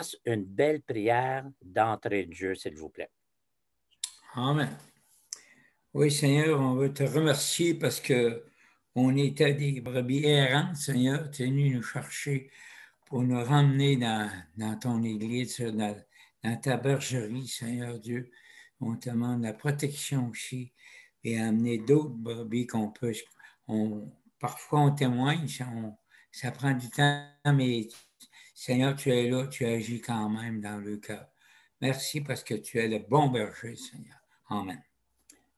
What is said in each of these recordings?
fasse une belle prière d'entrée de jeu, s'il vous plaît. Amen. Oui, Seigneur, on veut te remercier parce que on était des brebis errantes, Seigneur. Tu es venu nous chercher pour nous ramener dans ton église, dans ta bergerie, Seigneur Dieu. On te demande la protection aussi et amener d'autres brebis qu'on peut. Parfois, on témoigne, ça prend du temps, mais Seigneur, tu es là, tu agis quand même dans le cœur. Merci parce que tu es le bon berger, Seigneur. Amen.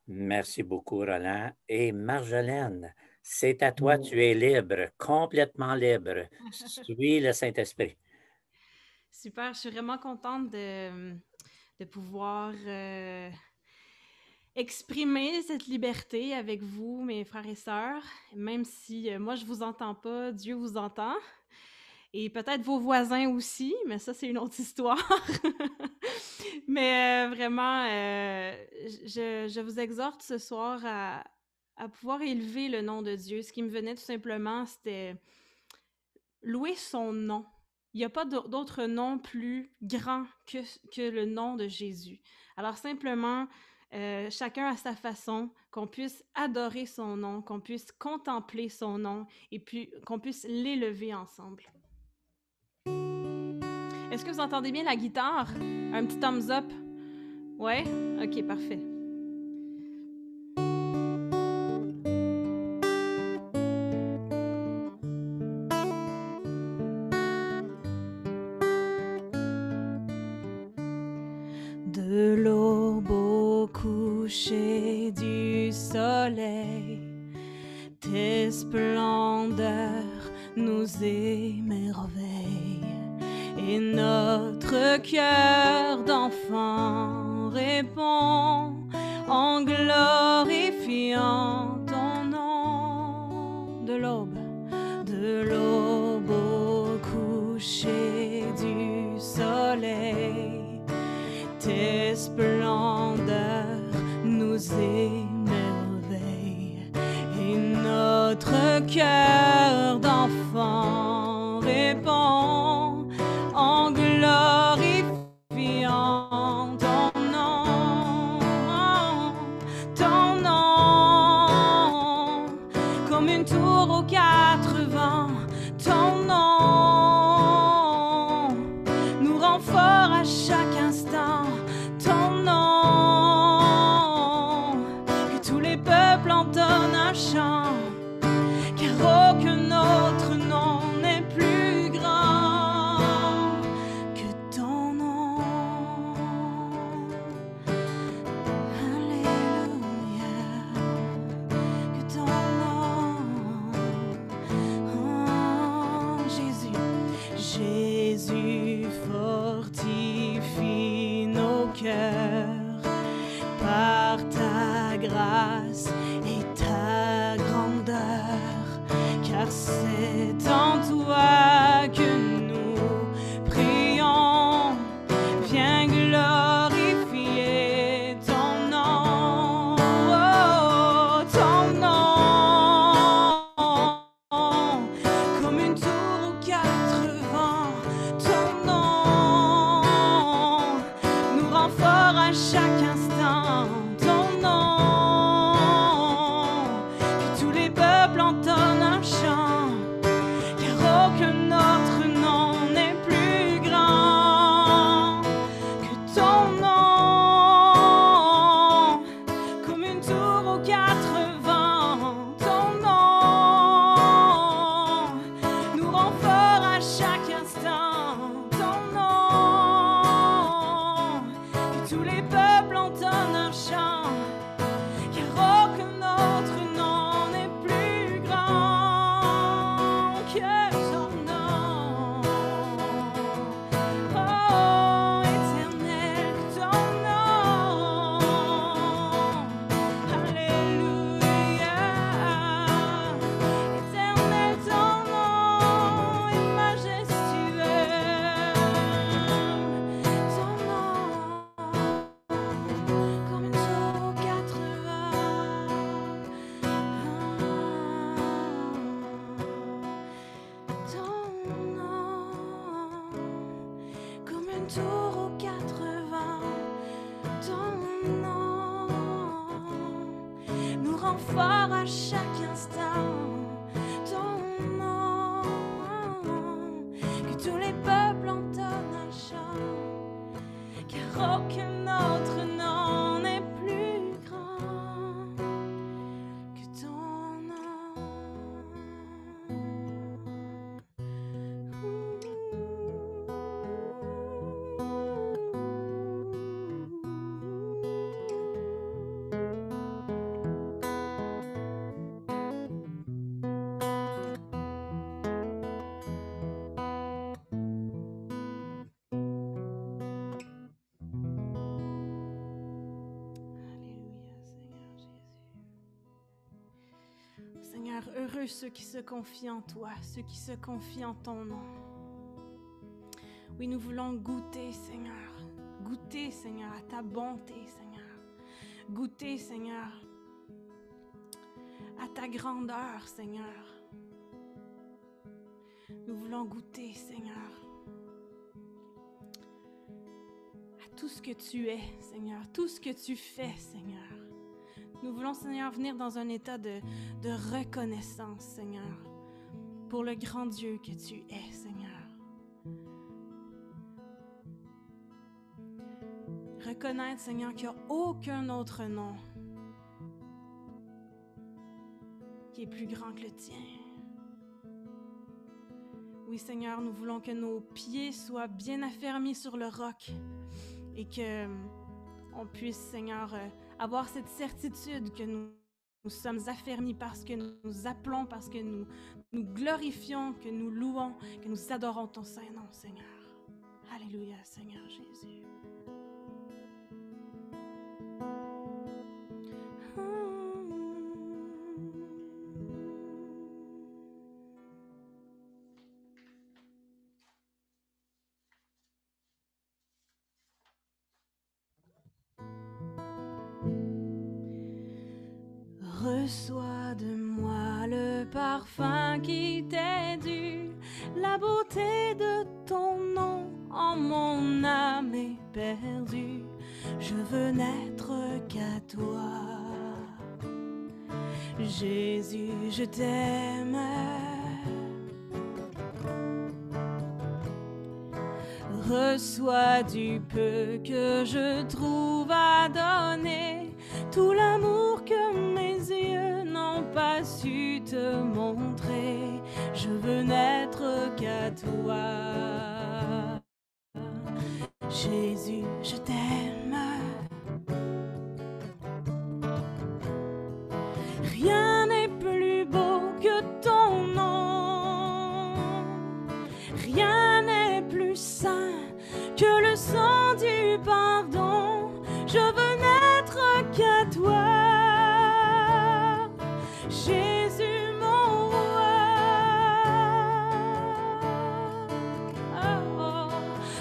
Merci beaucoup, Roland. Et Marjolaine, c'est à toi, tu es libre, complètement libre. Suis le Saint-Esprit. Super, je suis vraiment contente de pouvoir exprimer cette liberté avec vous, mes frères et sœurs. Même si moi, je ne vous entends pas, Dieu vous entend. Et peut-être vos voisins aussi, mais ça, c'est une autre histoire. Mais vraiment, je vous exhorte ce soir à pouvoir élever le nom de Dieu. Ce qui me venait tout simplement, c'était louer son nom. Il n'y a pas d'autre nom plus grand que le nom de Jésus. Alors simplement, chacun à sa façon, qu'on puisse adorer son nom, qu'on puisse contempler son nom et puis qu'on puisse l'élever ensemble. Est-ce que vous entendez bien la guitare? Un petit thumbs up? Ouais? Ok, parfait. De l'aube au coucher du soleil, tes splendeurs nous émerveillent, et notre cœur d'enfant répond en glorifiant ton nom. De l'aube au coucher du soleil, tes splendeurs nous émerveillent, et notre cœur d'enfant répond en glorifiant ton nom, comme une tour aux quatre vents. Ton nom nous rend forts à chaque instant. Ton nom, que tous les peuples entonnent un chant, car aucun autre nom n'est plus grand que ton nom. Alléluia, que ton nom. Oh, Jésus, Jésus fortifie nos cœurs par ta grâce et ta grandeur, car c'est en toi que nous prions. Viens glorifier ton nom, oh, ton nom, comme une tour aux quatre vents. Ton nom nous rend forts à chaque instant. Ton nom, que tous les peuples entonnent un chant, car aucun autre nom n'est plus grand que ton nom, comme une tour aux quatre vents. Ton nom nous rend forts à chaque instant. Ton nom, que tous les peuples entonnent un chant, car aucun autre nom n'est plus grand que ton nom. Oh, éternel, ton nom. Alléluia. Éternel, ton nom est majestueux. Ton nom. alentours aux 80. Ton nom nous rend forts à chaque instant. Ton nom, que tous les peuples entonnent un chant, car aucun autre nom n'est plus grand que ton nom. Seigneur, heureux ceux qui se confient en toi, ceux qui se confient en ton nom. Oui, nous voulons goûter, Seigneur, à ta bonté, Seigneur. Goûter, Seigneur, à ta grandeur, Seigneur. Nous voulons goûter, Seigneur, à tout ce que tu es, Seigneur, tout ce que tu fais, Seigneur. Nous voulons, Seigneur, venir dans un état de reconnaissance, Seigneur, pour le grand Dieu que tu es, Seigneur. Reconnaître, Seigneur, qu'il n'y a aucun autre nom qui est plus grand que le tien. Oui, Seigneur, nous voulons que nos pieds soient bien affermis sur le roc et que on puisse, Seigneur, avoir cette certitude que nous sommes affermis parce que nous appelons, parce que nous glorifions, que nous louons, que nous adorons ton Saint-Nom, Seigneur. Alléluia, Seigneur Jésus. Reçois de moi le parfum qui t'est dû, la beauté de ton nom en mon âme est perdue. Je veux n'être qu'à toi. Jésus, je t'aime. Reçois du peu que je trouve à donner, tout l'amour que mes yeux n'ont pas su te montrer. Je veux n'être qu'à toi. Jésus, je t'aime. Rien n'est plus beau que ton nom. Rien n'est plus saint que le sang du pardon. Je veux n'être qu'à toi. Jésus, mon roi. Oh,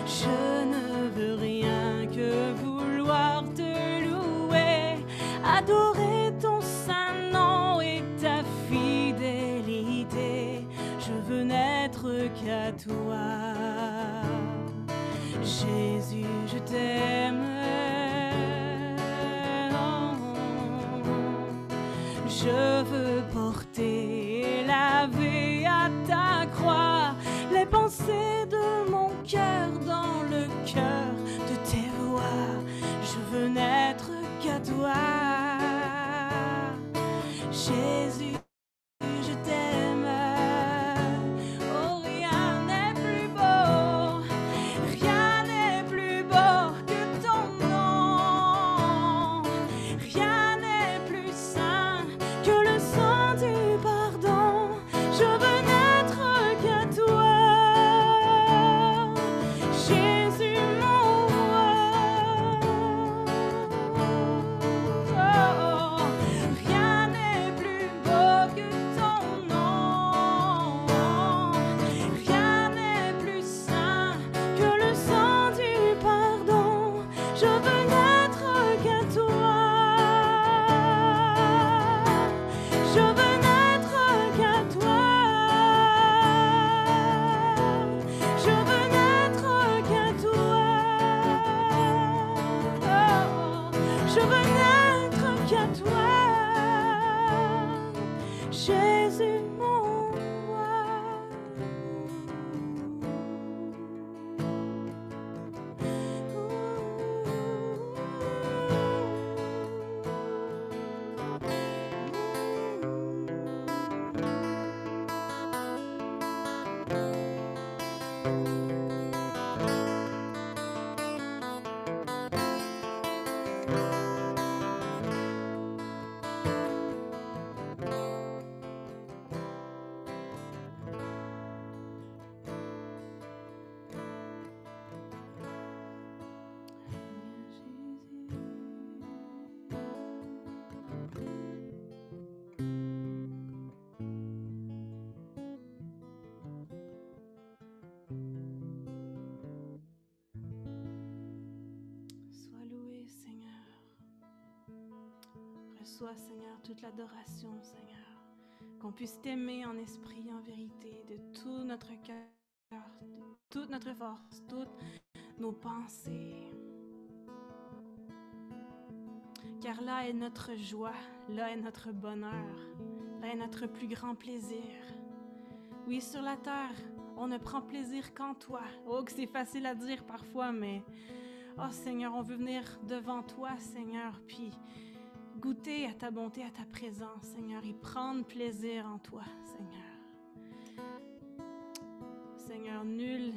je ne veux rien que vouloir te louer, adorer ton saint nom et ta fidélité. Je veux n'être qu'à toi. Jésus, je t'aime. Je veux porter, laver à ta croix les pensées de mon cœur dans le cœur de tes voix. Je veux n'être qu'à toi. Jésus, je t'aime. Oh, rien n'est plus beau, rien n'est plus beau que ton nom. Rien n'est plus saint que le sang du pardon. Je veux n'être qu'à toi. Jésus, mon roi. reçois, Seigneur, toute l'adoration, Seigneur. Qu'on puisse t'aimer en esprit, en vérité, de tout notre cœur, de toute notre force, toutes nos pensées. Car là est notre joie, là est notre bonheur, là est notre plus grand plaisir. Oui, sur la terre, on ne prend plaisir qu'en toi. Oh, que c'est facile à dire parfois, mais oh Seigneur, on veut venir devant toi, Seigneur, puis goûter à ta bonté, à ta présence, Seigneur, et prendre plaisir en toi, Seigneur. Seigneur, nul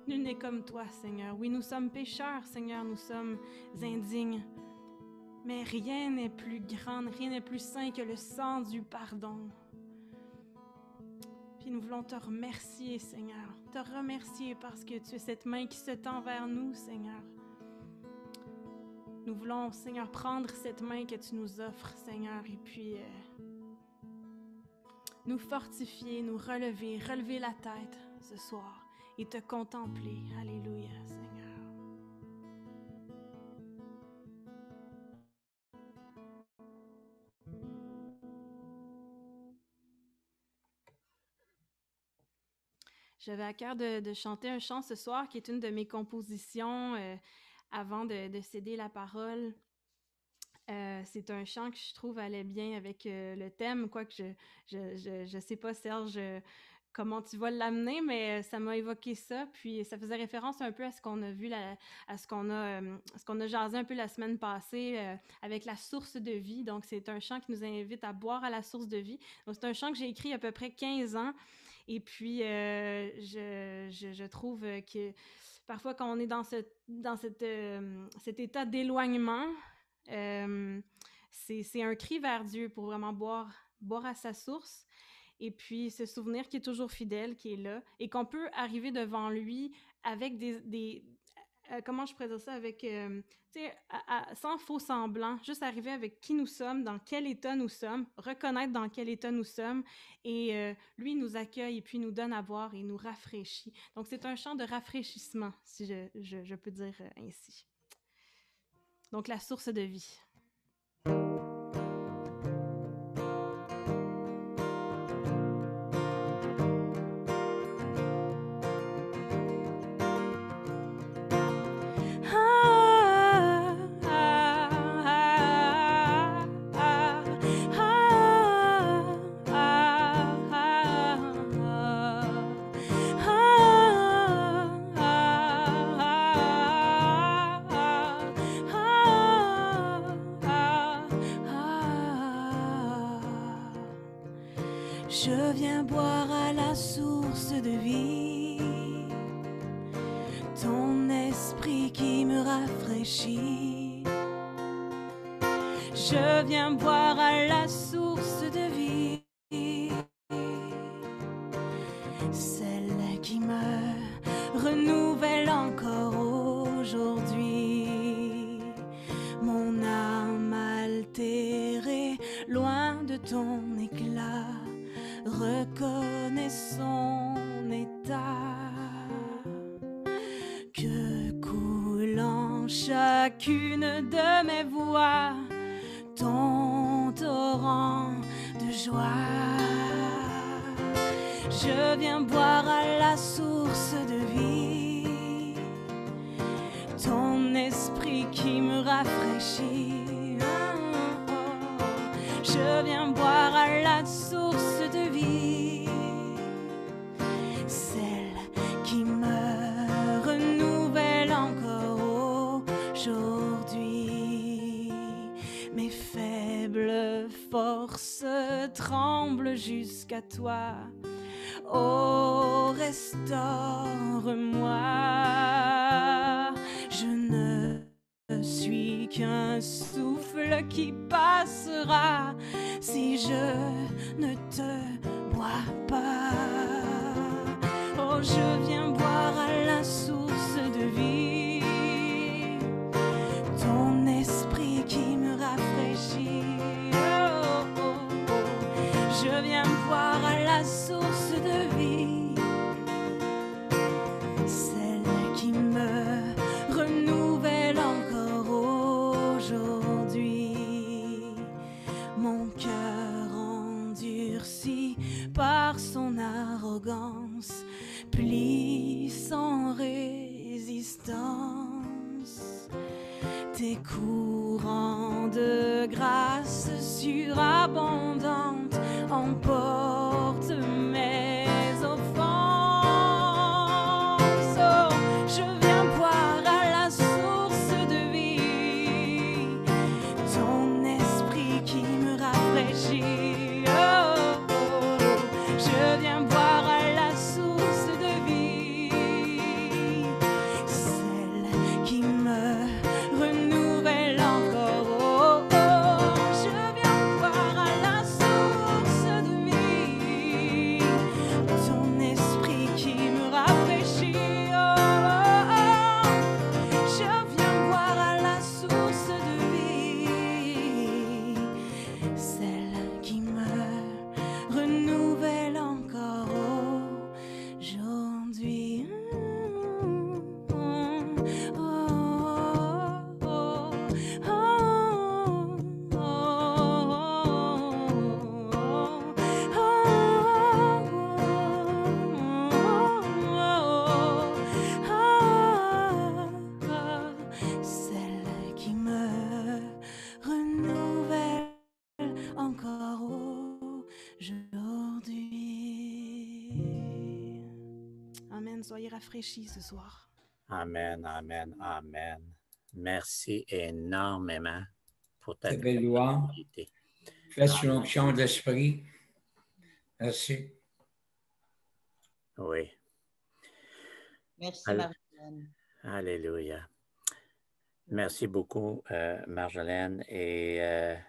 n'est comme toi, Seigneur. Oui, nous sommes pécheurs, Seigneur, nous sommes indignes, mais rien n'est plus grand, rien n'est plus saint que le sang du pardon. Puis nous voulons te remercier, Seigneur, te remercier parce que tu es cette main qui se tend vers nous, Seigneur. Nous voulons, Seigneur, prendre cette main que tu nous offres, Seigneur, et puis nous fortifier, nous relever la tête ce soir et te contempler. Alléluia, Seigneur. J'avais à cœur de chanter un chant ce soir qui est une de mes compositions avant de céder la parole. C'est un chant que je trouve allait bien avec le thème, quoique je sais pas, Serge, comment tu vas l'amener, mais ça m'a évoqué ça, puis ça faisait référence un peu à ce qu'on a vu, à ce qu'on a jasé un peu la semaine passée avec la source de vie. Donc, c'est un chant qui nous invite à boire à la source de vie. Donc, c'est un chant que j'ai écrit il y a à peu près 15 ans, et puis je trouve que parfois quand on est dans cet état d'éloignement, c'est un cri vers Dieu pour vraiment boire à sa source, et puis se souvenir qu'il est toujours fidèle, qu'il est là, et qu'on peut arriver devant lui avec comment je pourrais dire ça, avec, tu sais, sans faux semblant, juste arriver avec qui nous sommes, dans quel état nous sommes, reconnaître dans quel état nous sommes, et lui nous accueille et puis nous donne à boire et nous rafraîchit. Donc c'est un chant de rafraîchissement, si je peux dire ainsi. Donc la source de vie. Je viens boire à la source de vie, ton esprit qui me rafraîchit. Je viens boire à la source de vie, celle qui me renouvelle encore aujourd'hui. Mon âme altérée, loin de ton éclat, reconnaît son état, que coulant chacune de mes voix, ton torrent de joie. Je viens boire à la source de vie, ton esprit qui me rafraîchit. Je viens boire à la source de vie, celle qui me renouvelle encore aujourd'hui. Mes faibles forces tremblent jusqu'à toi. Oh, restaure-moi. Je ne suis qu'un souffle qui passera si je ne te bois pas. Oh, je viens boire à la source de vie, ton esprit qui me rafraîchit. Oh, oh, oh. Je viens boire à la source de vie, celle qui me renouvelle encore aujourd'hui. tes courants de grâce surabondantes emportent mes offenses. Oh, je viens boire à la source de vie, ton esprit qui me rafraîchit. Oh, oh, je viens boire à la source de vie, celle qui me renouvelle encore. Oh, oh, je viens boire à la source de vie, ton esprit qui me rafraîchit. Oh, oh, oh, je viens boire à la source de vie, celle qui me renouvelle encore aujourd'hui. Celle qui me renouvelle encore aujourd'hui. Amen. Soyez rafraîchis ce soir. Amen, amen, amen. Merci énormément pour ta Ta belle louange. disponibilité. Fais sur l'onction de l'esprit. Merci. Oui, Merci, Alors- Marie-Hélène. alléluia. Merci beaucoup, Marjolaine. Et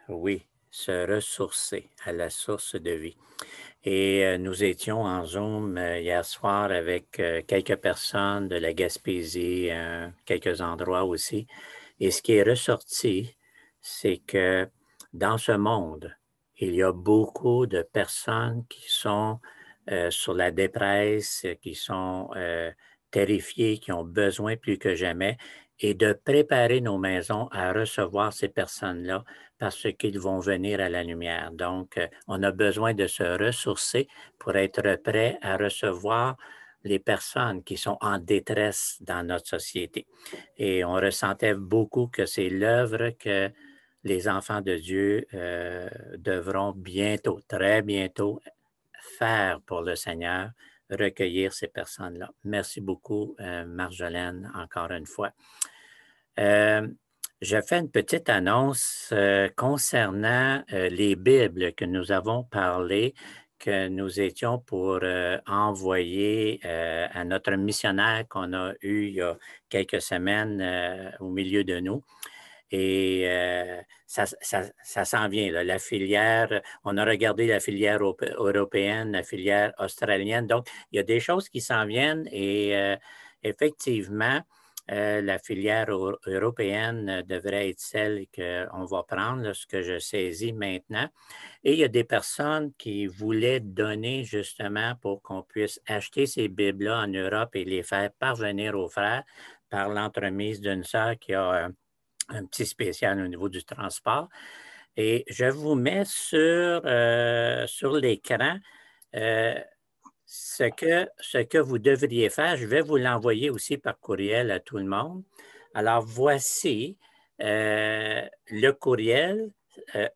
oui, se ressourcer à la source de vie. Et nous étions en Zoom hier soir avec quelques personnes de la Gaspésie, quelques endroits aussi. Et ce qui est ressorti, c'est que dans ce monde, il y a beaucoup de personnes qui sont sur la dépresse, qui sont terrifiées, qui ont besoin plus que jamais, et de préparer nos maisons à recevoir ces personnes-là parce qu'ils vont venir à la lumière. Donc, on a besoin de se ressourcer pour être prêt à recevoir les personnes qui sont en détresse dans notre société. Et on ressentait beaucoup que c'est l'œuvre que les enfants de Dieu devront bientôt, très bientôt, faire pour le Seigneur, recueillir ces personnes-là. Merci beaucoup, Marjolaine, encore une fois. Je fais une petite annonce concernant les Bibles que nous avons parlé, que nous étions pour envoyer à notre missionnaire qu'on a eu il y a quelques semaines au milieu de nous. Et ça s'en vient, là, la filière, on a regardé la filière européenne, la filière australienne. Donc, il y a des choses qui s'en viennent et effectivement, la filière européenne devrait être celle qu'on va prendre, là, ce que je saisis maintenant. Et il y a des personnes qui voulaient donner justement pour qu'on puisse acheter ces Bibles-là en Europe et les faire parvenir aux frères par l'entremise d'une sœur qui a un petit spécial au niveau du transport. Et je vous mets sur l'écran ce que vous devriez faire. Je vais vous l'envoyer aussi par courriel à tout le monde. Alors, voici le courriel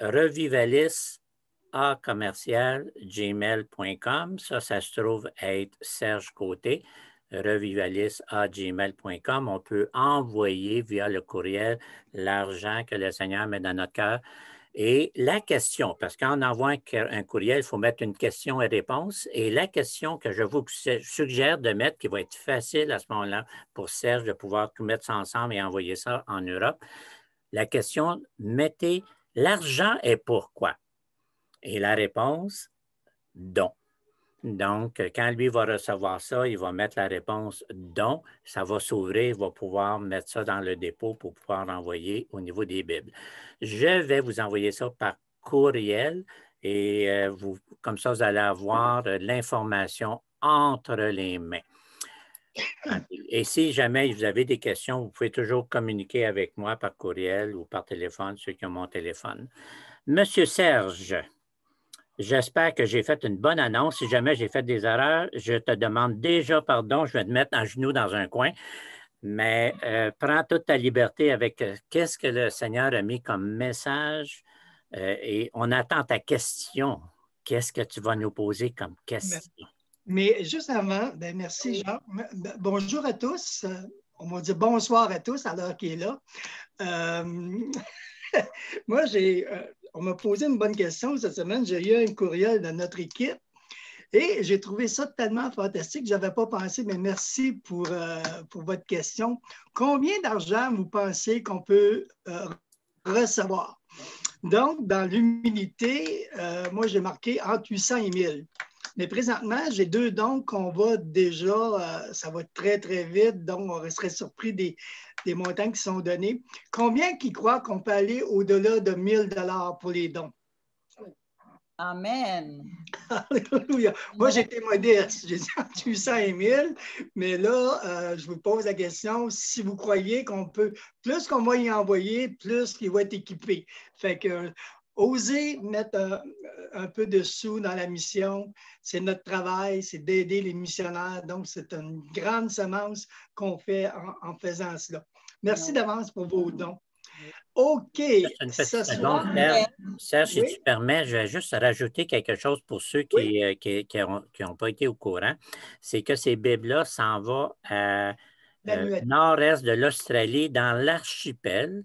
revivalis@gmail.com. Ça se trouve être Serge Côté, revivalis@gmail.com. On peut envoyer via le courriel l'argent que le Seigneur met dans notre cœur. Et la question, parce qu'en envoie un courriel, il faut mettre une question et réponse. Et la question que je vous suggère de mettre, qui va être facile à ce moment-là pour Serge de pouvoir tout mettre ça ensemble et envoyer ça en Europe, la question, mettez l'argent est pourquoi? Et la réponse, don. Donc, quand lui va recevoir ça, il va mettre la réponse don, ça va s'ouvrir, il va pouvoir mettre ça dans le dépôt pour pouvoir l'envoyer au niveau des Bibles. Je vais vous envoyer ça par courriel et comme ça, vous allez avoir l'information entre les mains. Et si jamais vous avez des questions, vous pouvez toujours communiquer avec moi par courriel ou par téléphone, ceux qui ont mon téléphone. Monsieur Serge, j'espère que j'ai fait une bonne annonce. Si jamais j'ai fait des erreurs, je te demande déjà pardon. Je vais te mettre en genoux dans un coin. Mais prends toute ta liberté avec qu'est-ce que le Seigneur a mis comme message et on attend ta question. Qu'est-ce que tu vas nous poser comme question? Mais juste avant, ben merci Jean. Bonjour à tous. On va dire bonsoir à tous à l'heure qui est là. Moi, on m'a posé une bonne question cette semaine. J'ai eu un courriel de notre équipe et j'ai trouvé ça tellement fantastique. Je n'avais pas pensé, mais merci pour votre question. Combien d'argent vous pensez qu'on peut recevoir? Donc, dans l'humilité, moi, j'ai marqué entre 800 et 1000. Mais présentement, j'ai 2 dons qu'on va déjà, ça va très, très vite, donc on serait surpris des montants qui sont donnés. Combien qui croient qu'on peut aller au-delà de 1 000 $ pour les dons? Amen. Alléluia. Moi, j'étais modeste. J'ai dit entre 800 et 1000. Mais là, je vous pose la question, si vous croyez qu'on peut, plus qu'on va y envoyer, plus qu'il va être équipé. Fait que, osez mettre un peu de sous dans la mission. C'est notre travail, c'est d'aider les missionnaires. Donc, c'est une grande semence qu'on fait en faisant cela. Merci d'avance pour vos dons. OK. Une petite seconde, Serge, si tu permets, je vais juste rajouter quelque chose pour ceux qui n'ont pas été au courant. C'est que ces Bibles-là s'en vont nord-est de l'Australie, dans l'archipel,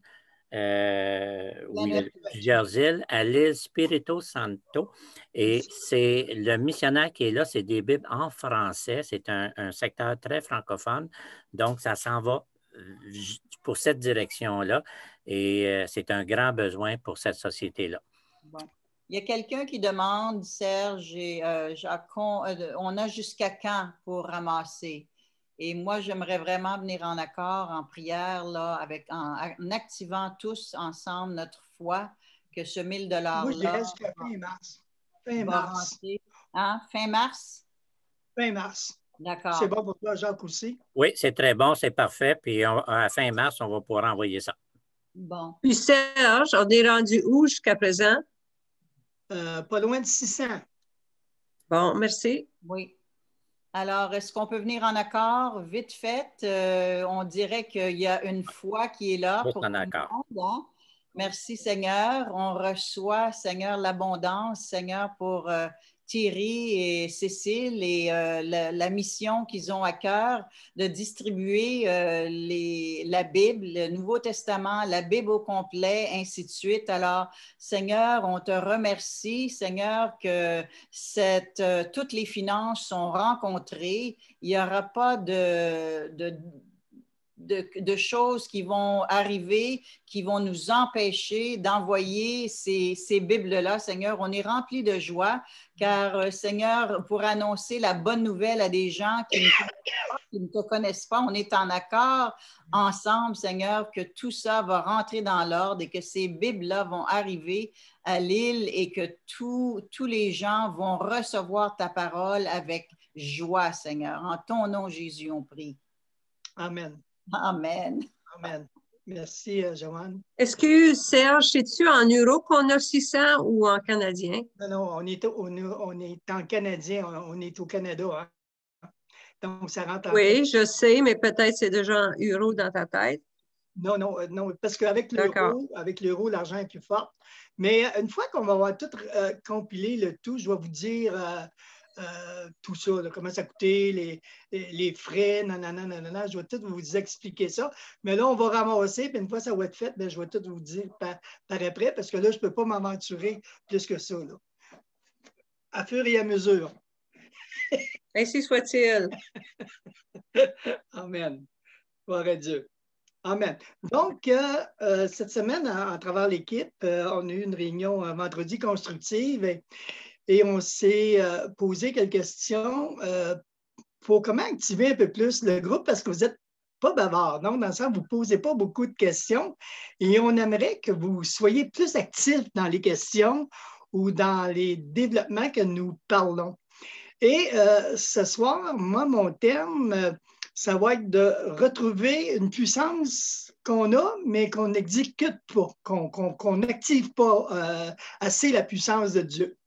où il y a plusieurs îles, à l'île Spirito Santo. Et c'est le missionnaire qui est là, c'est des Bibles en français. C'est un secteur très francophone. Donc, ça s'en va pour cette direction-là. Et c'est un grand besoin pour cette société-là. Bon. Il y a quelqu'un qui demande, Serge et Jacques, on a jusqu'à quand pour ramasser? Et moi, j'aimerais vraiment venir en accord, en prière, là, en activant tous ensemble notre foi, que ce 1 000 $-là... Moi, je dirais jusqu'à fin mars. Fin mars. Hein? Fin mars? Fin mars. D'accord. C'est bon pour toi, Jacques, aussi? Oui, c'est très bon, c'est parfait. Puis à fin mars, on va pouvoir envoyer ça. Bon. Puis Serge, on est rendu où jusqu'à présent? Pas loin de 600. Bon, merci. Oui. Alors, est-ce qu'on peut venir en accord? Vite fait, on dirait qu'il y a une foi qui est là pour tout le monde. Hein? Merci, Seigneur. On reçoit, Seigneur, l'abondance, Seigneur, pour Thierry et Cécile et la mission qu'ils ont à cœur de distribuer la Bible, le Nouveau Testament, la Bible au complet, ainsi de suite. Alors, Seigneur, on te remercie, Seigneur, que toutes les finances sont rencontrées. Il n'y aura pas de choses qui vont arriver, qui vont nous empêcher d'envoyer ces Bibles-là, Seigneur. On est remplis de joie, car, Seigneur, pour annoncer la bonne nouvelle à des gens qui ne te connaissent pas, on est en accord ensemble, Seigneur, que tout ça va rentrer dans l'ordre et que ces Bibles-là vont arriver à l'île et que tous les gens vont recevoir ta parole avec joie, Seigneur. En ton nom, Jésus, on prie. Amen. Amen. Amen. Merci, Joanne. Est-ce que, Serge, c'est-tu en euros qu'on a 600 ou en canadien? Non, on est en canadien, on est au Canada. Hein? Donc, ça rentre en... Oui, je sais, mais peut-être c'est déjà en euros dans ta tête. Non, parce qu'avec l'euro, l'argent est plus fort. Mais une fois qu'on va avoir tout compilé le tout, je vais vous dire tout ça, là, comment ça coûtait, les frais, nanana, je vais tout vous expliquer ça. Mais là, on va ramasser, puis une fois que ça va être fait, bien, je vais tout vous dire par après, parce que là, je ne peux pas m'aventurer plus que ça. Là. À fur et à mesure. Ainsi soit-il. Amen. Gloire à Dieu. Amen. Donc, cette semaine, à travers l'équipe, on a eu une réunion vendredi constructive et on s'est posé quelques questions pour comment activer un peu plus le groupe parce que vous n'êtes pas bavard, non? Dans le sens, vous ne posez pas beaucoup de questions et on aimerait que vous soyez plus actifs dans les questions ou dans les développements que nous parlons. Et ce soir, moi, mon terme, ça va être de retrouver une puissance qu'on a, mais qu'on n'exécute pas, qu'on n'active pas assez la puissance de Dieu.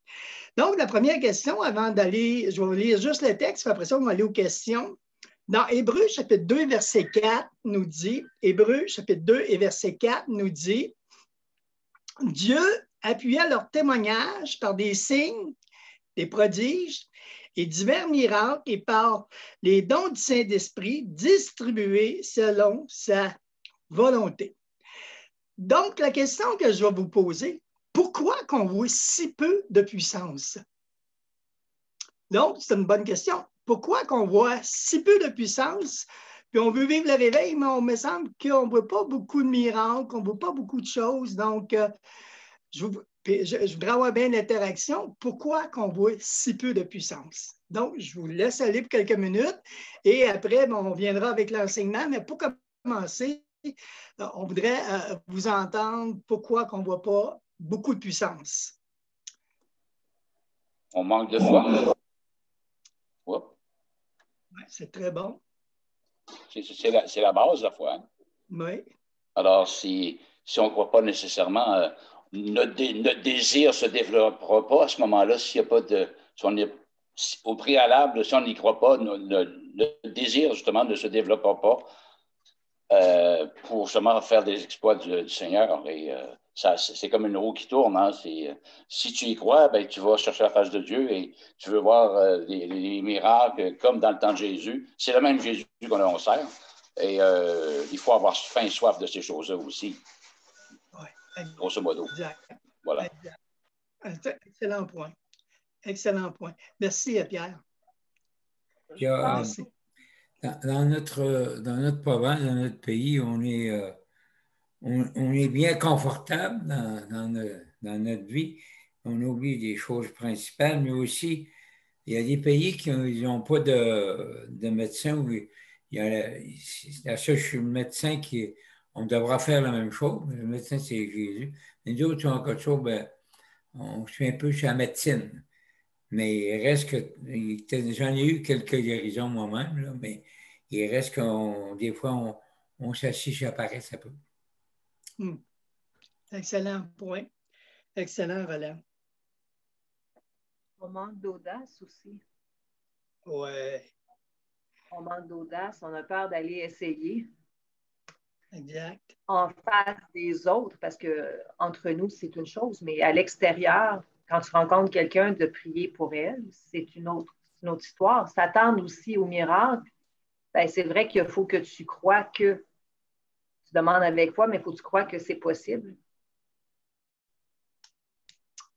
Donc, la première question, avant d'aller, je vais lire juste le texte, puis après ça, on va aller aux questions. Dans Hébreux, chapitre 2, verset 4, nous dit, Hébreux, chapitre 2 et verset 4 nous dit, Dieu appuya leur témoignage par des signes, des prodiges et divers miracles et par les dons du Saint-Esprit distribués selon sa volonté. Donc, la question que je vais vous poser, pourquoi qu'on voit si peu de puissance? Donc, c'est une bonne question. Pourquoi qu'on voit si peu de puissance, puis on veut vivre le réveil, mais on me semble qu'on ne voit pas beaucoup de miracles, qu'on ne voit pas beaucoup de choses. Donc, je voudrais avoir bien l'interaction. Pourquoi qu'on voit si peu de puissance? Donc, je vous laisse aller pour quelques minutes et après, bon, on viendra avec l'enseignement. Mais pour commencer, on voudrait vous entendre pourquoi qu'on ne voit pas beaucoup de puissance. On manque de foi. Ouais, c'est très bon. C'est la base, la foi. Hein? Oui. Alors, si on ne croit pas nécessairement, notre désir ne se développera pas à ce moment-là s'il n'y a pas de... au préalable, si on n'y croit pas, le désir, justement, ne se développera pas pour justement faire des exploits du Seigneur. Et c'est comme une roue qui tourne. Hein? Si tu y crois, ben, tu vas chercher la face de Dieu et tu veux voir les miracles comme dans le temps de Jésus. C'est le même Jésus qu'on sert. Et il faut avoir faim et soif de ces choses-là aussi. Oui. Grosso modo. Exact. Voilà. Exact. Excellent point. Excellent point. Merci, Pierre. Merci. Dans notre province, dans notre pays, on est bien confortable dans notre vie. On oublie des choses principales, mais aussi, il y a des pays qui n'ont pas de médecin. Où la seule médecin on devra faire la même chose. Le médecin, c'est Jésus. Mais d'autres, ont quelque chose, ben, on suit un peu chez la médecine. Mais il reste que, j'en ai eu quelques guérisons moi-même, là, mais il reste que des fois, on s'assiche à paraître, ça peut. Excellent point. Excellent, Roland. On manque d'audace aussi. Oui. On manque d'audace, on a peur d'aller essayer. Exact. En face des autres, parce qu'entre nous, c'est une chose, mais à l'extérieur, quand tu rencontres quelqu'un, de prier pour elle, c'est une autre histoire. S'attendre aussi au miracle, ben, c'est vrai qu'il faut que tu crois que tu demandes avec foi, mais il faut que tu crois que c'est possible.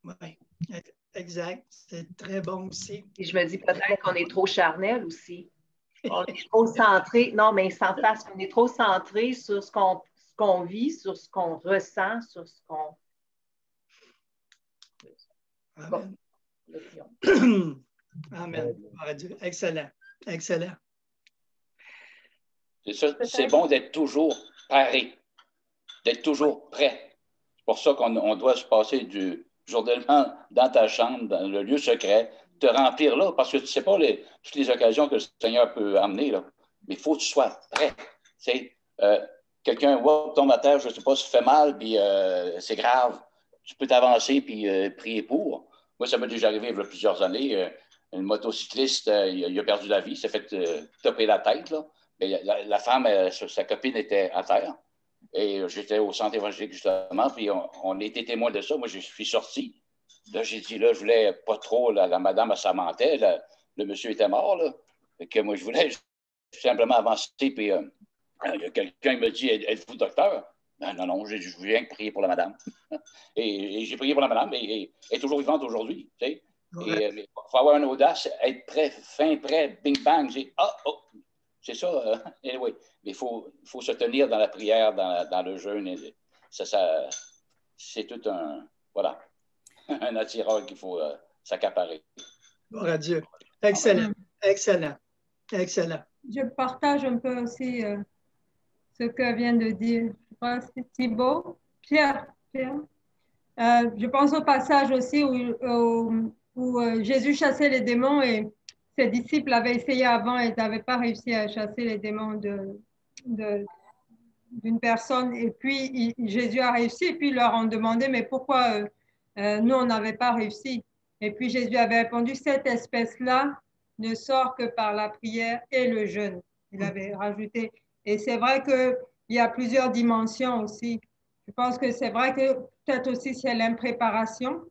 Oui, exact. C'est très bon aussi. Et je me dis peut-être qu'on est trop charnel aussi. On est trop centré. Non, mais sans face, on est trop centré sur ce qu'on vit, sur ce qu'on ressent, sur ce qu'on... Amen. Bon. Amen. Excellent. Excellent. C'est ça. C'est bon d'être toujours paré, d'être toujours prêt. C'est pour ça qu'on doit se passer du journellement dans ta chambre, dans le lieu secret, te remplir là, parce que tu ne sais pas toutes les occasions que le Seigneur peut amener, là. Mais il faut que tu sois prêt. Quelqu'un tombe à terre, je ne sais pas, se fait mal, puis c'est grave. Tu peux t'avancer puis prier pour. Moi, ça m'est déjà arrivé il y a plusieurs années. Un motocycliste, il a perdu la vie, il s'est fait taper la tête. Là. Mais la femme, sa copine était à terre. Et j'étais au centre évangélique, justement, puis on était témoins de ça. Moi, je suis sorti. Là, j'ai dit, là, je voulais pas trop, la madame, elle s'amentait. Le monsieur était mort, là. Fait que moi, je voulais simplement avancer, puis quelqu'un me dit, êtes-vous docteur? Ben, non, je viens prier pour la madame. et j'ai prié pour la madame, et elle est toujours vivante aujourd'hui, tu sais. Mais il faut avoir une audace, être prêt, fin prêt, bing bang, c'est ça. Anyway. Mais il faut se tenir dans la prière, dans le jeûne. Et c'est tout un attireur qu'il faut s'accaparer. Gloire à Dieu. Excellent. Excellent. Excellent. Je partage un peu aussi ce que vient de dire, je pense, Thibaut. Pierre. Je pense au passage aussi où Jésus chassait les démons et ses disciples avaient essayé avant et n'avaient pas réussi à chasser les démons d'une personne. Et puis, Jésus a réussi et puis ils leur ont demandé, mais pourquoi nous, on n'avait pas réussi? Et puis, Jésus avait répondu, cette espèce-là ne sort que par la prière et le jeûne. il avait rajouté. Et c'est vrai qu'il y a plusieurs dimensions aussi. Je pense que c'est vrai que peut-être aussi c'est l'impréparation,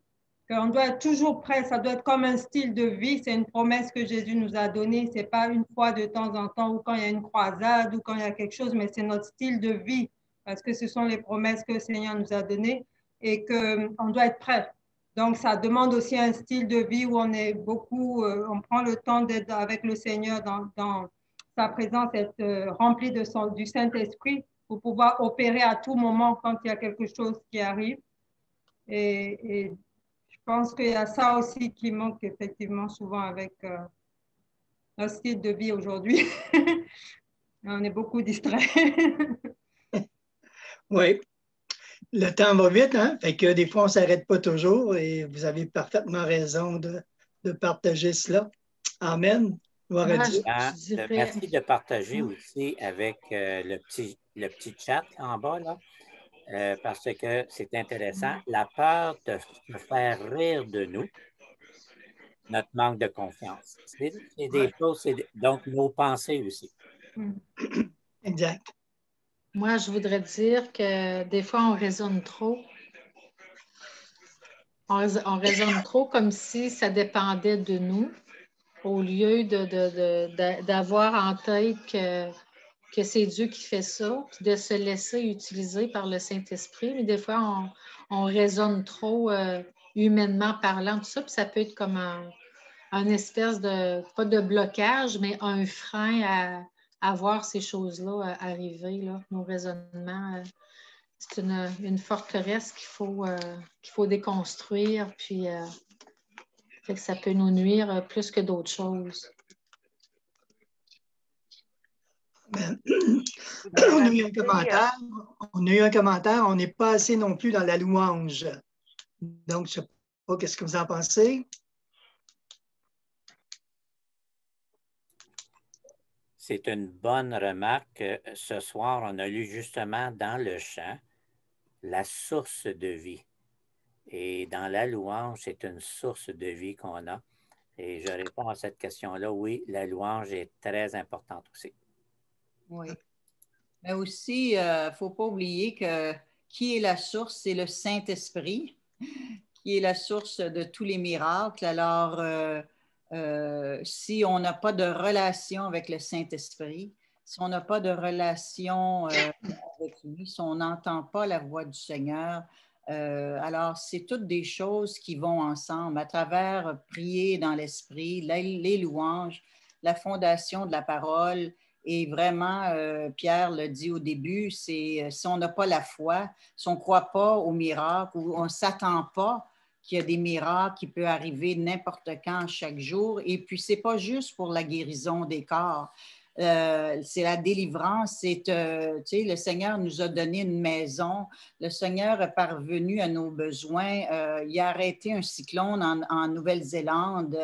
qu'on doit être toujours prêt, ça doit être comme un style de vie, c'est une promesse que Jésus nous a donnée, c'est pas une fois de temps en temps ou quand il y a une croisade ou quand il y a quelque chose, mais c'est notre style de vie, parce que ce sont les promesses que le Seigneur nous a données et qu'on doit être prêt. Donc, ça demande aussi un style de vie où on est beaucoup, on prend le temps d'être avec le Seigneur dans sa présence, être rempli du Saint-Esprit pour pouvoir opérer à tout moment quand il y a quelque chose qui arrive. Et je pense qu'il y a ça aussi qui manque effectivement souvent avec notre style de vie aujourd'hui. On est beaucoup distrait. Oui. Le temps va vite, hein? Fait que des fois, on ne s'arrête pas toujours et vous avez parfaitement raison de partager cela. Amen. Merci de partager aussi avec le petit chat en bas, là, parce que c'est intéressant. La peur de se faire rire de nous, notre manque de confiance. C'est des choses, donc nos pensées aussi. Exact. Moi, je voudrais dire que des fois, on raisonne trop. On raisonne trop comme si ça dépendait de nous, au lieu d'avoir en tête que c'est Dieu qui fait ça, puis de se laisser utiliser par le Saint-Esprit. Mais des fois, on raisonne trop humainement parlant, tout ça, puis ça peut être comme un espèce de, pas de blocage, mais un frein à voir ces choses-là arriver, là, nos raisonnements. C'est une forteresse qu'il faut déconstruire, puis fait que ça peut nous nuire plus que d'autres choses. On a eu un commentaire. On n'est pas assez non plus dans la louange. Donc, je ne sais pas qu'est-ce que vous en pensez. C'est une bonne remarque. Ce soir, on a lu justement dans le chant la source de vie. Et dans la louange, c'est une source de vie qu'on a. Et je réponds à cette question-là. Oui, la louange est très importante aussi. Oui. Mais aussi, il ne faut pas oublier que qui est la source, c'est le Saint-Esprit, qui est la source de tous les miracles. Alors, si on n'a pas de relation avec le Saint-Esprit, si on n'a pas de relation avec lui, si on n'entend pas la voix du Seigneur, alors c'est toutes des choses qui vont ensemble à travers prier dans l'Esprit, les louanges, la fondation de la parole. Et vraiment, Pierre le dit au début, c'est si on n'a pas la foi, si on ne croit pas aux miracles ou on ne s'attend pas qu'il y a des miracles qui peuvent arriver n'importe quand, chaque jour. Et puis, ce n'est pas juste pour la guérison des corps. C'est la délivrance. Tu sais, le Seigneur nous a donné une maison. Le Seigneur est parvenu à nos besoins. Il a arrêté un cyclone en Nouvelle-Zélande,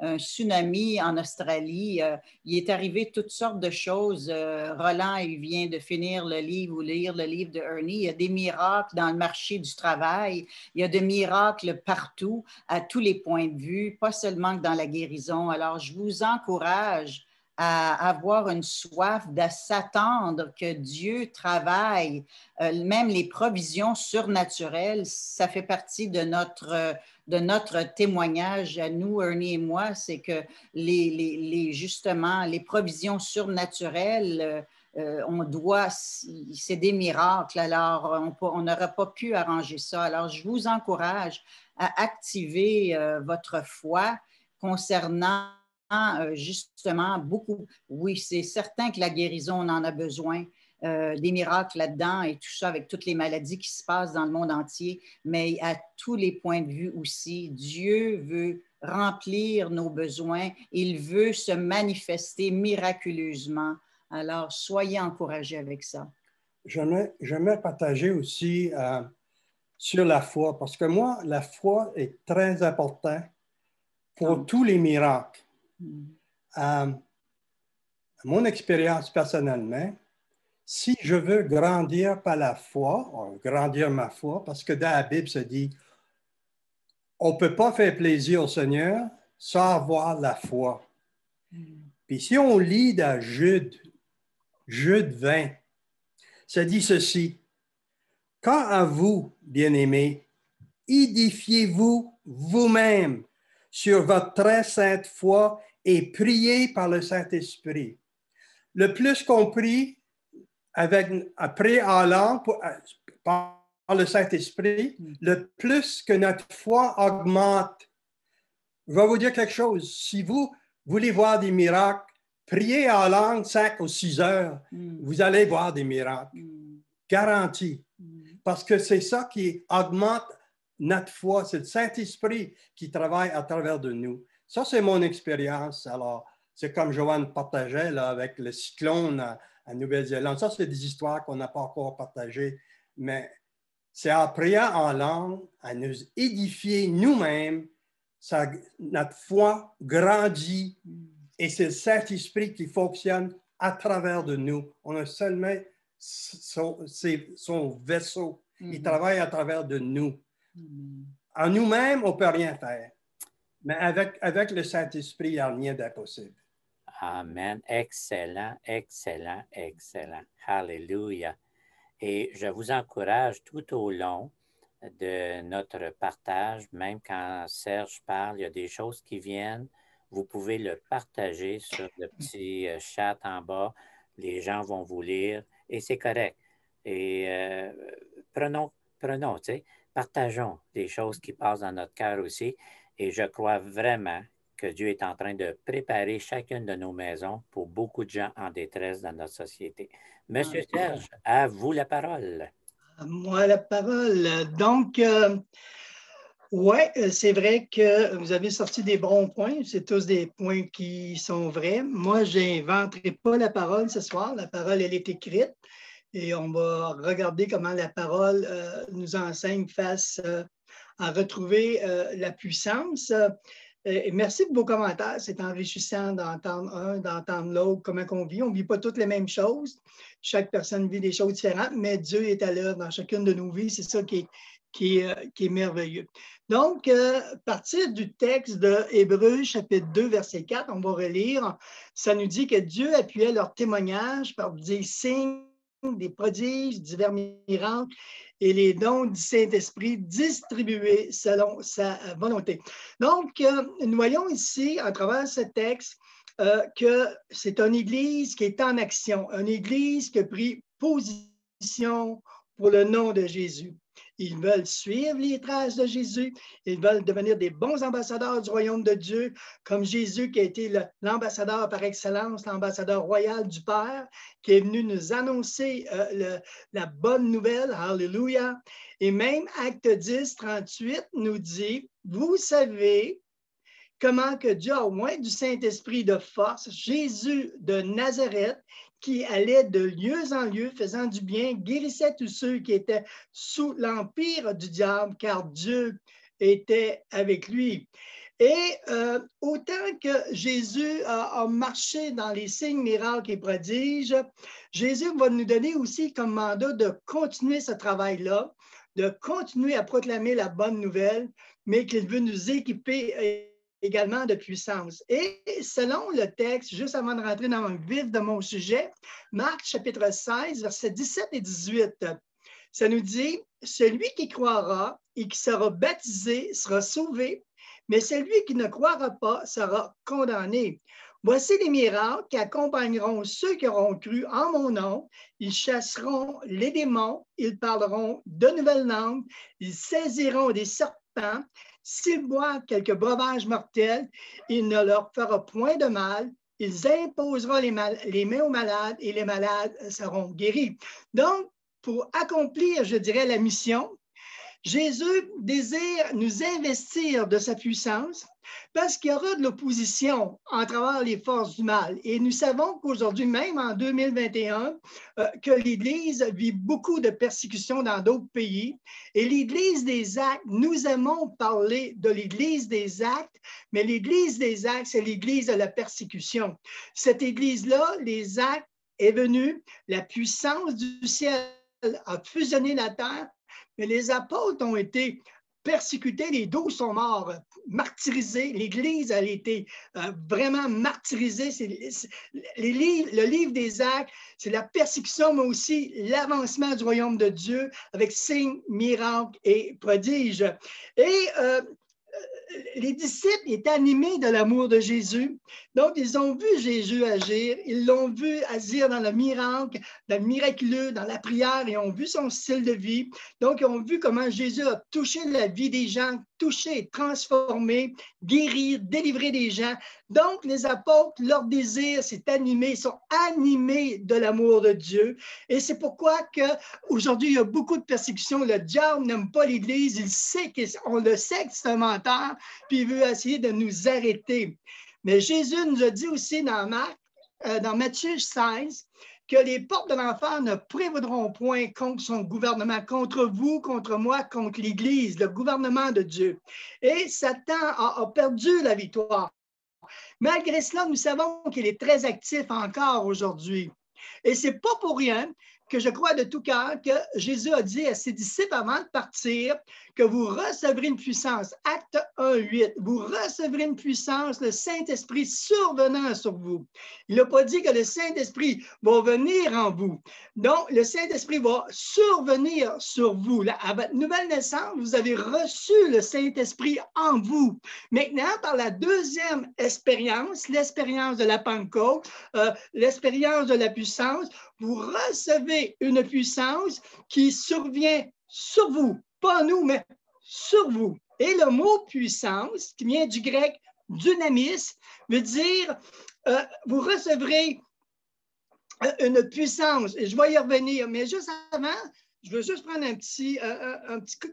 un tsunami en Australie. Il est arrivé toutes sortes de choses. Roland, il vient de finir le livre ou lire le livre de Ernie. Il y a des miracles dans le marché du travail. Il y a des miracles partout, à tous les points de vue, pas seulement que dans la guérison. Alors, je vous encourage à avoir une soif, à s'attendre que Dieu travaille. Même les provisions surnaturelles, ça fait partie de notre témoignage à nous, Ernie et moi, c'est que justement, les provisions surnaturelles, c'est des miracles, alors on n'aurait pas pu arranger ça. Alors, je vous encourage à activer votre foi concernant justement beaucoup. Oui, c'est certain que la guérison, on en a besoin. Des miracles là-dedans et tout ça avec toutes les maladies qui se passent dans le monde entier, mais à tous les points de vue aussi, Dieu veut remplir nos besoins, il veut se manifester miraculeusement. Alors, soyez encouragés avec ça. J'aimerais partager aussi sur la foi, parce que moi, la foi est très importante pour tous les miracles. Mon expérience personnellement, si je veux grandir par la foi, grandir ma foi, parce que dans la Bible, ça dit, on ne peut pas faire plaisir au Seigneur sans avoir la foi. Puis si on lit dans Jude jeu de vin. Ça dit ceci. Quant à vous, bien-aimés, édifiez-vous vous-même sur votre très sainte foi et priez par le Saint-Esprit. Le plus qu'on prie après en langue par le Saint-Esprit, le plus que notre foi augmente. Je vais vous dire quelque chose. Si vous voulez voir des miracles, priez en langue 5 ou 6 heures, vous allez voir des miracles. Garanti. Parce que c'est ça qui augmente notre foi. C'est le Saint-Esprit qui travaille à travers de nous. Ça, c'est mon expérience. Alors, c'est comme Joanne partageait là, avec le cyclone en Nouvelle-Zélande. Ça, c'est des histoires qu'on n'a pas encore partagées. Mais c'est en priant en langue, à nous édifier nous-mêmes, notre foi grandit et c'est le Saint-Esprit qui fonctionne à travers de nous. On a seulement son vaisseau. Il travaille à travers de nous. En nous-mêmes, on ne peut rien faire. Mais avec le Saint-Esprit, il n'y a rien d'impossible. Amen. Excellent, excellent, excellent. Alléluia. Et je vous encourage tout au long de notre partage, même quand Serge parle, il y a des choses qui viennent. Vous pouvez le partager sur le petit chat en bas. Les gens vont vous lire et c'est correct. Et prenons, tu sais, partageons des choses qui passent dans notre cœur aussi. Et je crois vraiment que Dieu est en train de préparer chacune de nos maisons pour beaucoup de gens en détresse dans notre société. Monsieur Serge, à vous la parole. À moi la parole. Donc, oui, c'est vrai que vous avez sorti des bons points. C'est tous des points qui sont vrais. Moi, je n'inventerai pas la parole ce soir. La parole, elle est écrite. Et on va regarder comment la parole nous enseigne face à retrouver la puissance. Merci pour vos commentaires. C'est enrichissant d'entendre un, d'entendre l'autre, comment on vit. On ne vit pas toutes les mêmes choses. Chaque personne vit des choses différentes, mais Dieu est à l'œuvre dans chacune de nos vies. C'est ça qui est merveilleux. Donc, à partir du texte de Hébreux, chapitre 2, verset 4, on va relire. Ça nous dit que Dieu appuyait leur témoignage par des signes, des prodiges, divers miracles et les dons du Saint-Esprit distribués selon sa volonté. Donc, nous voyons ici, à travers ce texte, que c'est une Église qui est en action, une Église qui a pris position pour le nom de Jésus. Ils veulent suivre les traces de Jésus. Ils veulent devenir des bons ambassadeurs du royaume de Dieu, comme Jésus qui a été l'ambassadeur par excellence, l'ambassadeur royal du Père, qui est venu nous annoncer la bonne nouvelle. Alléluia. Et même Acte 10, 38 nous dit, vous savez comment que Dieu a oint du Saint-Esprit de force, Jésus de Nazareth, qui allait de lieu en lieu, faisant du bien, guérissait tous ceux qui étaient sous l'empire du diable, car Dieu était avec lui. Et autant que Jésus a marché dans les signes, miracles et prodiges, Jésus va nous donner aussi comme mandat de continuer ce travail-là, de continuer à proclamer la bonne nouvelle, mais qu'il veut nous équiper également de puissance. Et selon le texte, juste avant de rentrer dans le vif de mon sujet, Marc chapitre 16, versets 17 et 18, ça nous dit, « Celui qui croira et qui sera baptisé sera sauvé, mais celui qui ne croira pas sera condamné. Voici les miracles qui accompagneront ceux qui auront cru en mon nom. Ils chasseront les démons, ils parleront de nouvelles langues, ils saisiront des serpents. S'ils boivent quelques breuvages mortels, il ne leur fera point de mal. Ils imposeront les mains aux malades et les malades seront guéris. » Donc, pour accomplir, je dirais, la mission, Jésus désire nous investir de sa puissance parce qu'il y aura de l'opposition en travers les forces du mal. Et nous savons qu'aujourd'hui, même en 2021, que l'Église vit beaucoup de persécutions dans d'autres pays. Et l'Église des Actes, nous aimons parler de l'Église des Actes, mais l'Église des Actes, c'est l'Église de la persécution. Cette Église-là, les Actes, est venue, la puissance du ciel a fusionné la terre, mais les apôtres ont été persécutés, les 12 sont morts, martyrisés. L'Église a été vraiment martyrisée. Le livre des Actes, c'est la persécution, mais aussi l'avancement du royaume de Dieu avec signes, miracles et prodiges. Et les disciples étaient animés de l'amour de Jésus. Donc, ils ont vu Jésus agir. Ils l'ont vu agir dans le miracle, dans le miraculeux, dans la prière. Ils ont vu son style de vie. Donc, ils ont vu comment Jésus a touché la vie des gens, touché, transformé, guéri, délivré des gens. Donc, les apôtres, leur désir, c'est animé. Ils sont animés de l'amour de Dieu. Et c'est pourquoi qu'aujourd'hui, il y a beaucoup de persécutions. Le diable n'aime pas l'Église. Il sait on le sait que c'est un menteur, puis il veut essayer de nous arrêter. Mais Jésus nous a dit aussi dans Matthieu 16 que les portes de l'enfer ne prévaudront point contre son gouvernement, contre vous, contre moi, contre l'Église, le gouvernement de Dieu. Et Satan a perdu la victoire. Malgré cela, nous savons qu'il est très actif encore aujourd'hui. Et ce n'est pas pour rien que je crois de tout cœur que Jésus a dit à ses disciples avant de partir que vous recevrez une puissance. Acte 1:8. Vous recevrez une puissance, le Saint-Esprit survenant sur vous. Il n'a pas dit que le Saint-Esprit va venir en vous. Donc, le Saint-Esprit va survenir sur vous. Là, à votre nouvelle naissance, vous avez reçu le Saint-Esprit en vous. Maintenant, par la deuxième expérience, l'expérience de la Pentecôte, l'expérience de la puissance, vous recevez une puissance qui survient sur vous, pas nous, mais sur vous. Et le mot puissance, qui vient du grec dynamis, veut dire vous recevrez une puissance. Et je vais y revenir, mais juste avant, je veux juste prendre un petit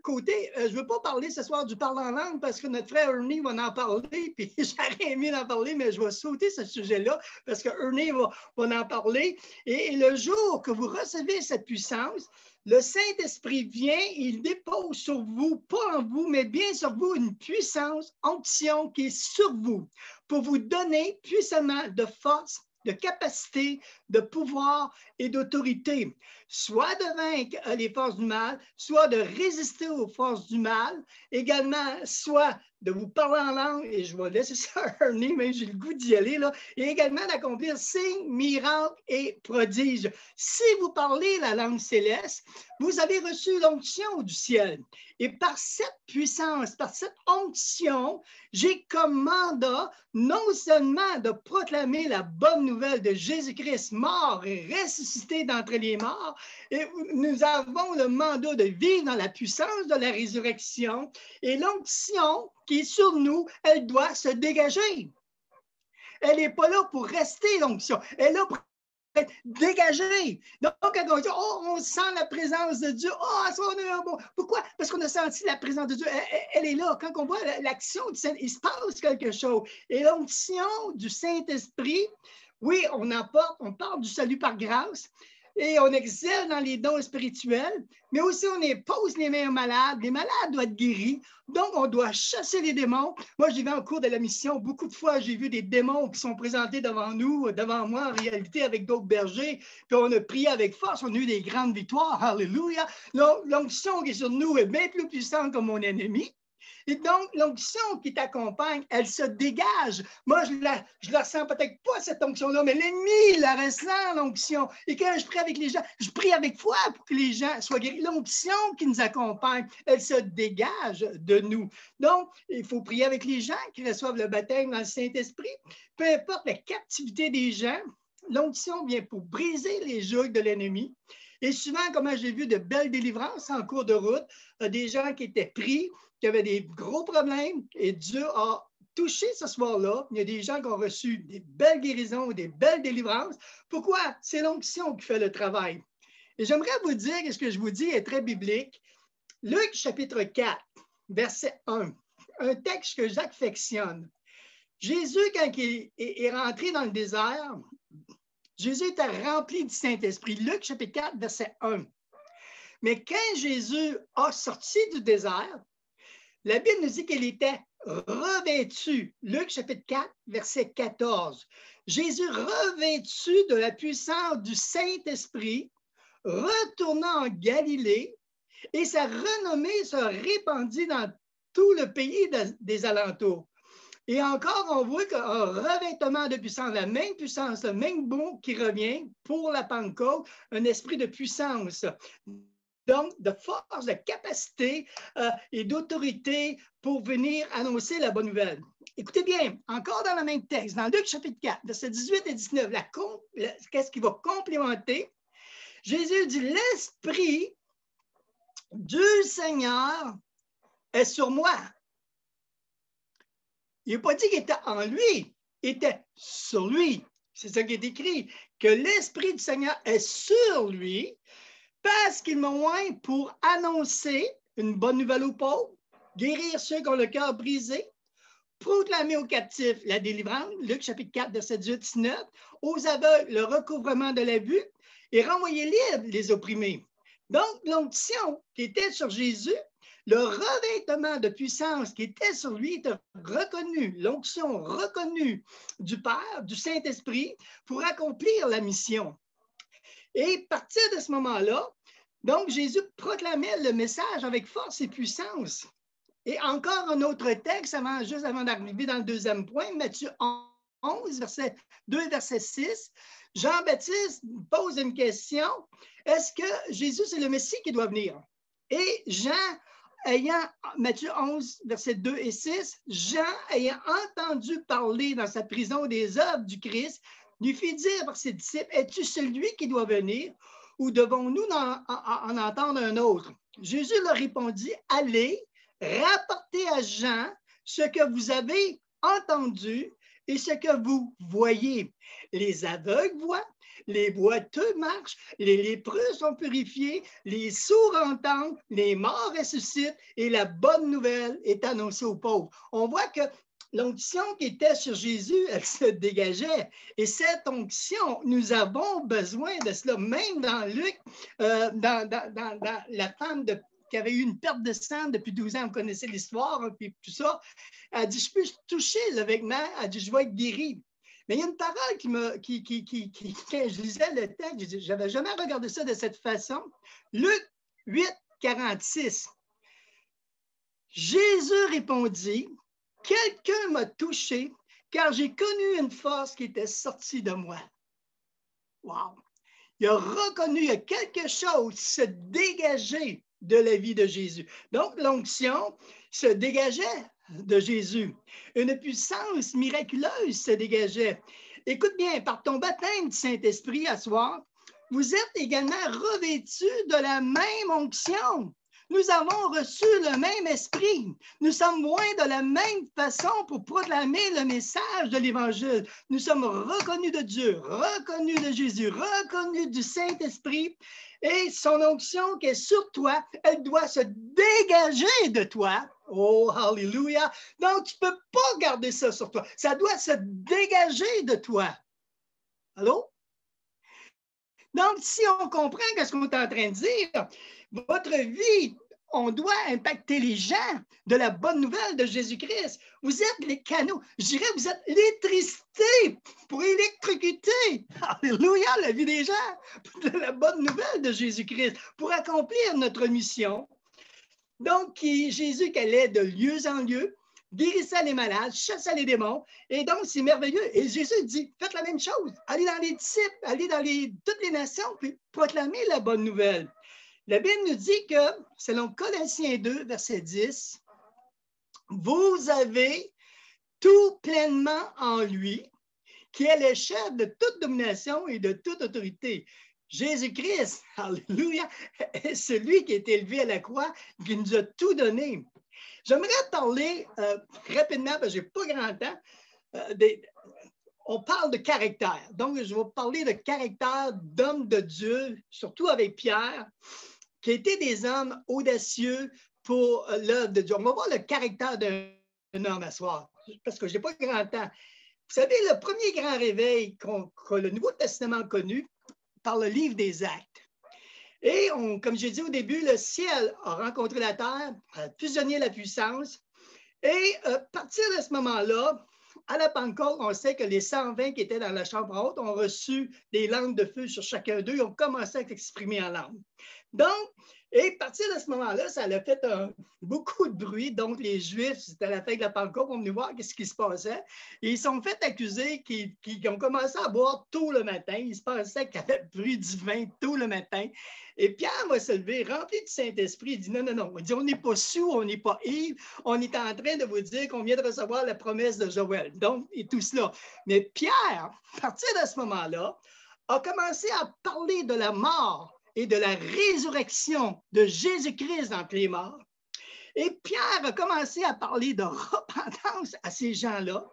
côté. Je ne veux pas parler ce soir du parler en langue parce que notre frère Ernie va en parler, puis j'aurais aimé en parler, mais je vais sauter ce sujet-là parce que Ernie va en parler. Et le jour que vous recevez cette puissance, le Saint-Esprit vient, il dépose sur vous, pas en vous, mais bien sur vous, une puissance, onction qui est sur vous pour vous donner puissamment de force, de capacité, de pouvoir et d'autorité, soit de vaincre les forces du mal, soit de résister aux forces du mal, également, soit de vous parler en langue, et je vais laisser ça à Ernie, mais j'ai le goût d'y aller, là, et également d'accomplir signes, miracles et prodiges. Si vous parlez la langue céleste, vous avez reçu l'onction du ciel. Et par cette puissance, par cette onction, j'ai comme mandat non seulement de proclamer la bonne nouvelle de Jésus-Christ mort et ressuscité d'entre les morts, et nous avons le mandat de vivre dans la puissance de la résurrection, et l'onction qui est sur nous, elle doit se dégager. Elle n'est pas là pour rester, l'onction. Elle est là pour être dégagée. Donc, quand on dit, oh, on sent la présence de Dieu, oh, ça, on est un bon. Pourquoi? Parce qu'on a senti la présence de Dieu. Elle est là. Quand on voit l'action du Saint-Esprit, il se passe quelque chose. Et l'onction du Saint-Esprit, oui, on parle du salut par grâce, et on excelle dans les dons spirituels, mais aussi on pose les mains aux malades. Les malades doivent être guéris, donc on doit chasser les démons. Moi, j'y vais en cours de la mission. Beaucoup de fois, j'ai vu des démons qui sont présentés devant nous, devant moi, en réalité, avec d'autres bergers, puis on a prié avec force, on a eu des grandes victoires. Alléluia! L'onction qui est sur nous est bien plus puissante que mon ennemi. Et donc, l'onction qui t'accompagne, elle se dégage. Moi, je la ressens peut-être pas, cette onction-là, mais l'ennemi la ressent, l'onction. Et quand je prie avec les gens, je prie avec foi pour que les gens soient guéris. L'onction qui nous accompagne, elle se dégage de nous. Donc, il faut prier avec les gens qui reçoivent le baptême dans le Saint-Esprit. Peu importe la captivité des gens, l'onction vient pour briser les jougs de l'ennemi. Et souvent, comme j'ai vu de belles délivrances en cours de route, des gens qui étaient pris, qui avaient des gros problèmes, et Dieu a touché ce soir-là. Il y a des gens qui ont reçu des belles guérisons, des belles délivrances. Pourquoi? C'est l'onction qui fait le travail. Et j'aimerais vous dire que ce que je vous dis est très biblique. Luc chapitre 4, verset 1, un texte que j'affectionne. Jésus, quand il est rentré dans le désert, Jésus était rempli du Saint-Esprit. Luc chapitre 4, verset 1. Mais quand Jésus a sorti du désert, la Bible nous dit qu'il était revêtu. Luc chapitre 4, verset 14. Jésus revêtu de la puissance du Saint-Esprit, retourna en Galilée, et sa renommée se répandit dans tout le pays des alentours. Et encore, on voit qu'un revêtement de puissance, la même puissance, le même mot qui revient pour la Pentecôte, un esprit de puissance. Donc, de force, de capacité et d'autorité pour venir annoncer la bonne nouvelle. Écoutez bien, encore dans le même texte, dans Luc chapitre 4, versets 18 et 19, qu'est-ce qui va complémenter? Jésus dit, l'Esprit du Seigneur est sur moi. Il n'a pas dit qu'il était en lui, il était sur lui. C'est ça qui est écrit, que l'Esprit du Seigneur est sur lui parce qu'il m'a oint pour annoncer une bonne nouvelle aux pauvres, guérir ceux qui ont le cœur brisé, proclamer aux captifs la délivrance, Luc chapitre 4, verset 18-19, aux aveugles le recouvrement de la vue et renvoyer libres les opprimés. Donc, l'onction qui était sur Jésus, le revêtement de puissance qui était sur lui était reconnu, l'onction reconnue du Père, du Saint-Esprit pour accomplir la mission. Et à partir de ce moment-là, donc Jésus proclamait le message avec force et puissance. Et encore un autre texte, juste avant d'arriver dans le deuxième point, Matthieu 11, verset 2 et verset 6, Jean-Baptiste pose une question, est-ce que Jésus c'est le Messie qui doit venir? Et Jean, Matthieu 11, verset 2 et 6, Jean, ayant entendu parler dans sa prison des œuvres du Christ, lui fit dire par ses disciples, es-tu celui qui doit venir ou devons-nous en entendre un autre? Jésus leur répondit, allez, rapportez à Jean ce que vous avez entendu et ce que vous voyez. Les aveugles voient, les boiteux marchent, les lépreux sont purifiés, les sourds entendent, les morts ressuscitent et la bonne nouvelle est annoncée aux pauvres. On voit que l'onction qui était sur Jésus, elle se dégageait. Et cette onction, nous avons besoin de cela. Même dans Luc, dans la femme qui avait eu une perte de sang depuis 12 ans, vous connaissez l'histoire, hein, puis tout ça, elle dit, je peux toucher le vêtement, elle dit, je vais être guérie. Mais il y a une parole quand je lisais le texte, je n'avais jamais regardé ça de cette façon. Luc 8, 46. Jésus répondit, quelqu'un m'a touché, car j'ai connu une force qui était sortie de moi. Wow! Il a reconnu, il y a quelque chose qui se dégageait de la vie de Jésus. Donc, l'onction se dégageait de Jésus. Une puissance miraculeuse se dégageait. Écoute bien, par ton baptême du Saint-Esprit à soir, vous êtes également revêtus de la même onction. Nous avons reçu le même esprit. Nous sommes loin de la même façon pour proclamer le message de l'Évangile. Nous sommes reconnus de Dieu, reconnus de Jésus, reconnus du Saint-Esprit. Et son onction qui est sur toi, elle doit se dégager de toi. Oh, hallelujah! Donc, tu ne peux pas garder ça sur toi. Ça doit se dégager de toi. Allô? Donc, si on comprend ce qu'on est en train de dire, votre vie, on doit impacter les gens de la bonne nouvelle de Jésus-Christ. Vous êtes les canaux. Je dirais, vous êtes l'électricité pour électrocuter. Alléluia, la vie des gens, de la bonne nouvelle de Jésus-Christ, pour accomplir notre mission. Donc, Jésus qui allait de lieu en lieu, guérissait les malades, chassait les démons. Et donc, c'est merveilleux. Et Jésus dit, faites la même chose. Allez dans les disciples, allez dans toutes les nations, puis proclamez la bonne nouvelle. La Bible nous dit que, selon Colossiens 2, verset 10, vous avez tout pleinement en lui, qui est le chef de toute domination et de toute autorité. Jésus-Christ, alléluia, est celui qui est élevé à la croix, qui nous a tout donné. J'aimerais parler rapidement, parce que je n'ai pas grand temps, on parle de caractère. Donc, je vais parler de caractère d'hommes de Dieu, surtout avec Pierre, qui étaient des hommes audacieux pour l'œuvre de Dieu. On va voir le caractère d'un homme à soir, parce que je n'ai pas grand temps. Vous savez, le premier grand réveil que le Nouveau Testament a connu par le livre des Actes. Et comme j'ai dit au début, le ciel a rencontré la terre, a fusionné la puissance. Et à partir de ce moment-là, à la Pentecôte, on sait que les 120 qui étaient dans la chambre haute ont reçu des langues de feu sur chacun d'eux et ont commencé à s'exprimer en langue. Donc, Et à partir de ce moment-là, ça a fait beaucoup de bruit. Donc, les Juifs, c'était la fête de la Pentecôte, ont venu voir ce qui se passait. Et ils sont fait accuser qu'ils ont commencé à boire tôt le matin. Ils se pensaient qu'il y avait bu du vin tôt le matin. Et Pierre va se lever, rempli du Saint-Esprit. Il dit non, non, non. Il dit on n'est pas sous, on n'est pas ivre. On est en train de vous dire qu'on vient de recevoir la promesse de Joël. Donc, et tout cela. Mais Pierre, à partir de ce moment-là, a commencé à parler de la mort et de la résurrection de Jésus-Christ entre les morts. Et Pierre a commencé à parler de repentance à ces gens-là.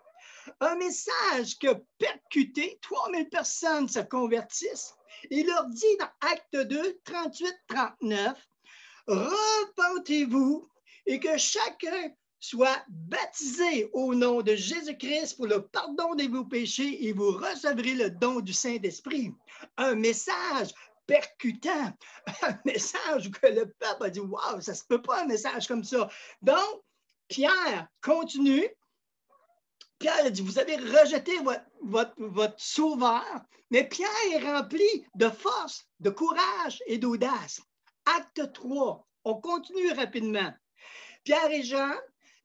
Un message qui a percuté, 3000 personnes se convertissent. Il leur dit dans Acte 2, 38-39, « Repentez-vous et que chacun soit baptisé au nom de Jésus-Christ pour le pardon de vos péchés et vous recevrez le don du Saint-Esprit. » Un message percutant, un message que le peuple a dit « Wow, ça ne se peut pas un message comme ça. » Donc, Pierre continue. Pierre a dit « Vous avez rejeté votre sauveur. » Mais Pierre est rempli de force, de courage et d'audace. Acte 3, on continue rapidement. Pierre et Jean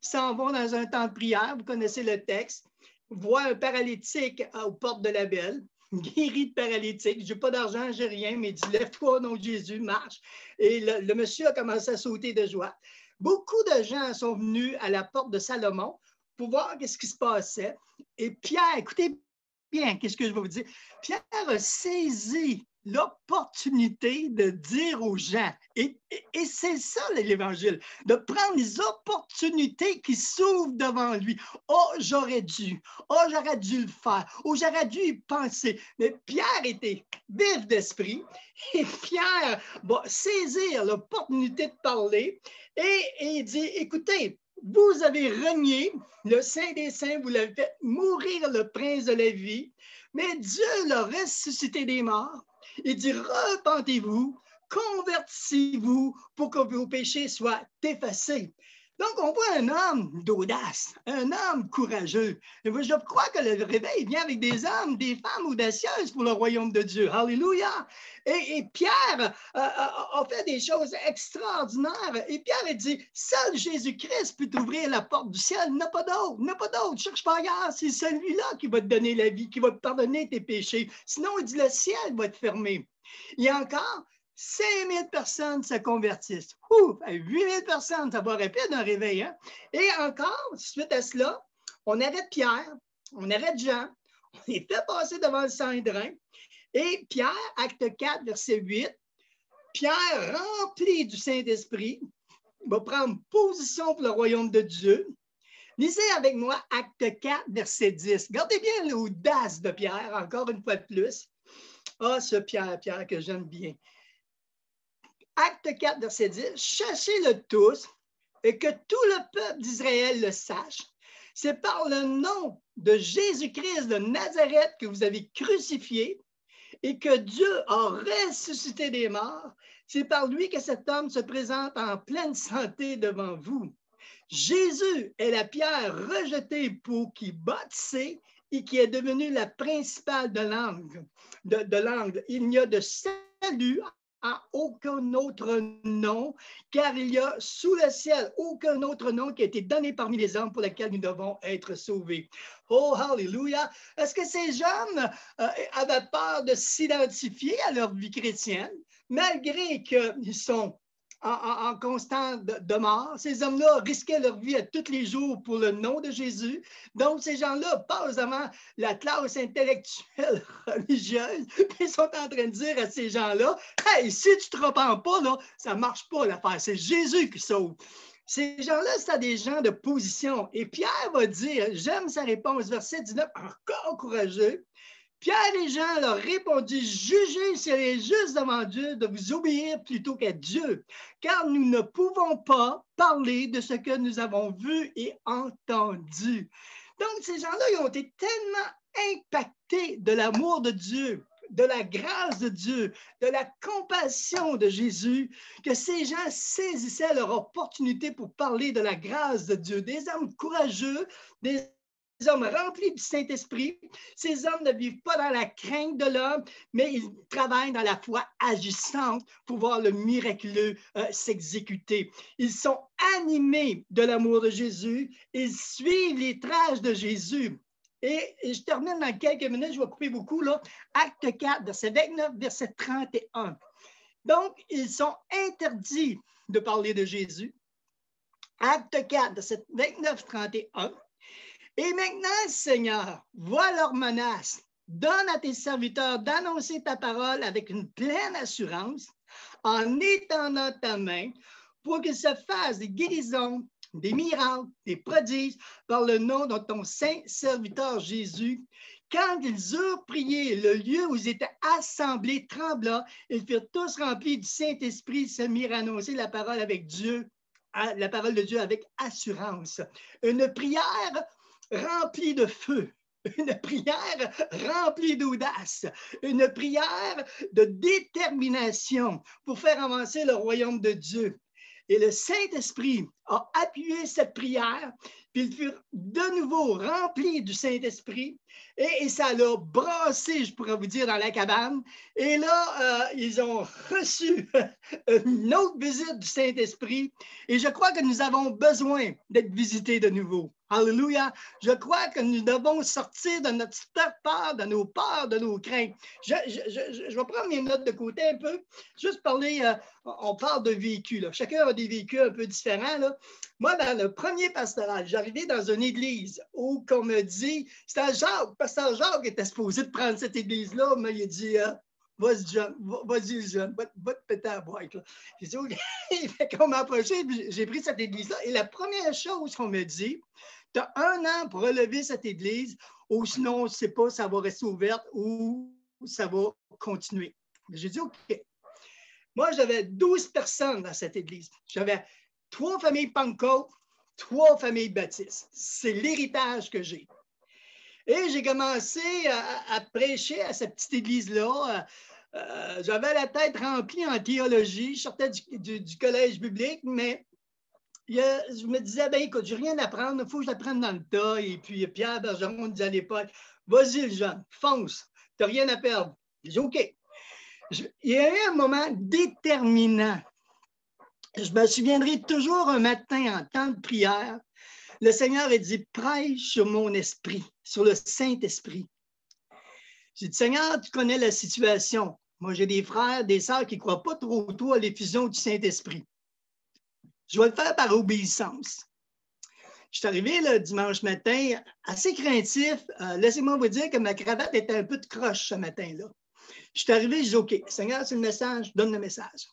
s'en vont dans un temps de prière, vous connaissez le texte, voient un paralytique aux portes de la belle, guéri de paralytique. Je n'ai pas d'argent, je n'ai rien, mais il dit lève-toi au nom de Jésus, marche. Et le monsieur a commencé à sauter de joie. Beaucoup de gens sont venus à la porte de Salomon pour voir ce qui se passait. Et Pierre, écoutez bien, qu'est-ce que je vais vous dire? Pierre a saisi l'opportunité de dire aux gens, et c'est ça l'Évangile, de prendre les opportunités qui s'ouvrent devant lui. Oh, j'aurais dû le faire, oh, j'aurais dû y penser. Mais Pierre était vif d'esprit et Pierre va saisir l'opportunité de parler et il dit, écoutez, vous avez renié le Saint des Saints, vous l'avez fait mourir le prince de la vie, mais Dieu l'a ressuscité des morts. Il dit, repentez-vous, convertissez-vous pour que vos péchés soient effacés. Donc, on voit un homme d'audace, un homme courageux. Et je crois que le réveil vient avec des hommes, des femmes audacieuses pour le royaume de Dieu. Alléluia! Et Pierre a fait des choses extraordinaires. Et Pierre a dit, seul Jésus-Christ peut t'ouvrir la porte du ciel. N'a pas d'autre, n'a pas d'autre. Cherche pas ailleurs. C'est celui-là qui va te donner la vie, qui va te pardonner tes péchés. Sinon, il dit, le ciel va être fermé. Il y a encore 5000 personnes se convertissent. 8000 personnes, ça va rapide un réveil. Hein? Et encore, suite à cela, on arrête Pierre, on arrête Jean, on les fait passer devant le Sanhédrin. Et Pierre, acte 4, verset 8, Pierre, rempli du Saint-Esprit, va prendre position pour le royaume de Dieu. Lisez avec moi acte 4, verset 10. Gardez bien l'audace de Pierre, encore une fois de plus. Ah, ce Pierre que j'aime bien. Acte 4, verset 10, « Chachez-le tous et que tout le peuple d'Israël le sache. C'est par le nom de Jésus-Christ de Nazareth que vous avez crucifié et que Dieu a ressuscité des morts. C'est par lui que cet homme se présente en pleine santé devant vous. Jésus est la pierre rejetée pour qui bâtissait et qui est devenue la principale de l'angle. Il n'y a de salut à aucun autre nom, car il y a sous le ciel aucun autre nom qui a été donné parmi les hommes pour lequel nous devons être sauvés. Oh, hallelujah! Est-ce que ces jeunes avaient peur de s'identifier à leur vie chrétienne, malgré qu'ils sont en constante de mort? Ces hommes-là risquaient leur vie à tous les jours pour le nom de Jésus. Donc, ces gens-là passent devant la classe intellectuelle religieuse, puis ils sont en train de dire à ces gens-là, « Hey, si tu ne te repens pas, là, ça ne marche pas l'affaire, c'est Jésus qui sauve. » Ces gens-là, c'est des gens de position. Et Pierre va dire, j'aime sa réponse, verset 19, encore courageux, Pierre et Jean leur répondit, jugez s'il est juste devant Dieu de vous obéir plutôt qu'à Dieu, car nous ne pouvons pas parler de ce que nous avons vu et entendu. Donc, ces gens-là, ils ont été tellement impactés de l'amour de Dieu, de la grâce de Dieu, de la compassion de Jésus, que ces gens saisissaient leur opportunité pour parler de la grâce de Dieu. Des hommes courageux, des hommes remplis du Saint-Esprit. Ces hommes ne vivent pas dans la crainte de l'homme, mais ils travaillent dans la foi agissante pour voir le miraculeux s'exécuter. Ils sont animés de l'amour de Jésus. Ils suivent les traces de Jésus. Et je termine dans quelques minutes, je vais couper beaucoup, là. Acte 4, verset 29, verset 31. Donc, ils sont interdits de parler de Jésus. Acte 4, verset 29, 31. Et maintenant, Seigneur, vois leurs menaces. Donne à tes serviteurs d'annoncer ta parole avec une pleine assurance en étendant ta main pour qu'ils se fassent des guérisons, des miracles, des prodiges par le nom de ton saint serviteur Jésus. Quand ils eurent prié, le lieu où ils étaient assemblés trembla. Ils furent tous remplis du Saint-Esprit, ils se mirent à annoncer la parole avec Dieu, la parole de Dieu avec assurance. Une prière remplie de feu, une prière remplie d'audace, une prière de détermination pour faire avancer le royaume de Dieu. Et le Saint-Esprit a appuyé cette prière, puis ils furent de nouveau remplis du Saint-Esprit, et ça l'a brassé, je pourrais vous dire, dans la cabane. Et là, ils ont reçu une autre visite du Saint-Esprit, et je crois que nous avons besoin d'être visités de nouveau. Alléluia! Je crois que nous devons sortir de notre peur, de nos peurs, de nos craintes. Je vais prendre mes notes de côté un peu, juste parler, on parle de vécu. Là. Chacun a des vécus un peu différents. Là. Moi, dans le premier pastoral, j'arrivais dans une église où on me dit, c'était Jacques, pasteur Jacques était supposé de prendre cette église-là, mais il a dit, vas-y, John, va te péter à boîte. J'ai dit, OK. Fait qu'on m'a approché, j'ai pris cette église-là, et la première chose qu'on me dit, tu as 1 an pour relever cette église, ou sinon, on ne sait pas, ça va rester ouverte ou ça va continuer. J'ai dit, OK. Moi, j'avais 12 personnes dans cette église. J'avais 3 familles Pentecôte, 3 familles baptistes. C'est l'héritage que j'ai. Et j'ai commencé à prêcher à cette petite église-là. J'avais la tête remplie en théologie. Je sortais du collège biblique, mais je me disais, ben écoute, j'ai rien à apprendre, il faut que je l'apprenne dans le tas. Et puis Pierre Bergeron disait à l'époque, vas-y, Jean, fonce, tu n'as rien à perdre. J'ai dit, OK. Il y a eu un moment déterminant. Je me souviendrai toujours un matin en temps de prière, le Seigneur a dit, prêche sur mon esprit, sur le Saint-Esprit. J'ai dit, Seigneur, tu connais la situation. Moi, j'ai des frères, des sœurs qui ne croient pas trop tôt à l'effusion du Saint-Esprit. Je vais le faire par obéissance. Je suis arrivé le dimanche matin assez craintif. Laissez-moi vous dire que ma cravate était un peu de croche ce matin-là. Je suis arrivé, je dis, OK, Seigneur, c'est le message, donne le message.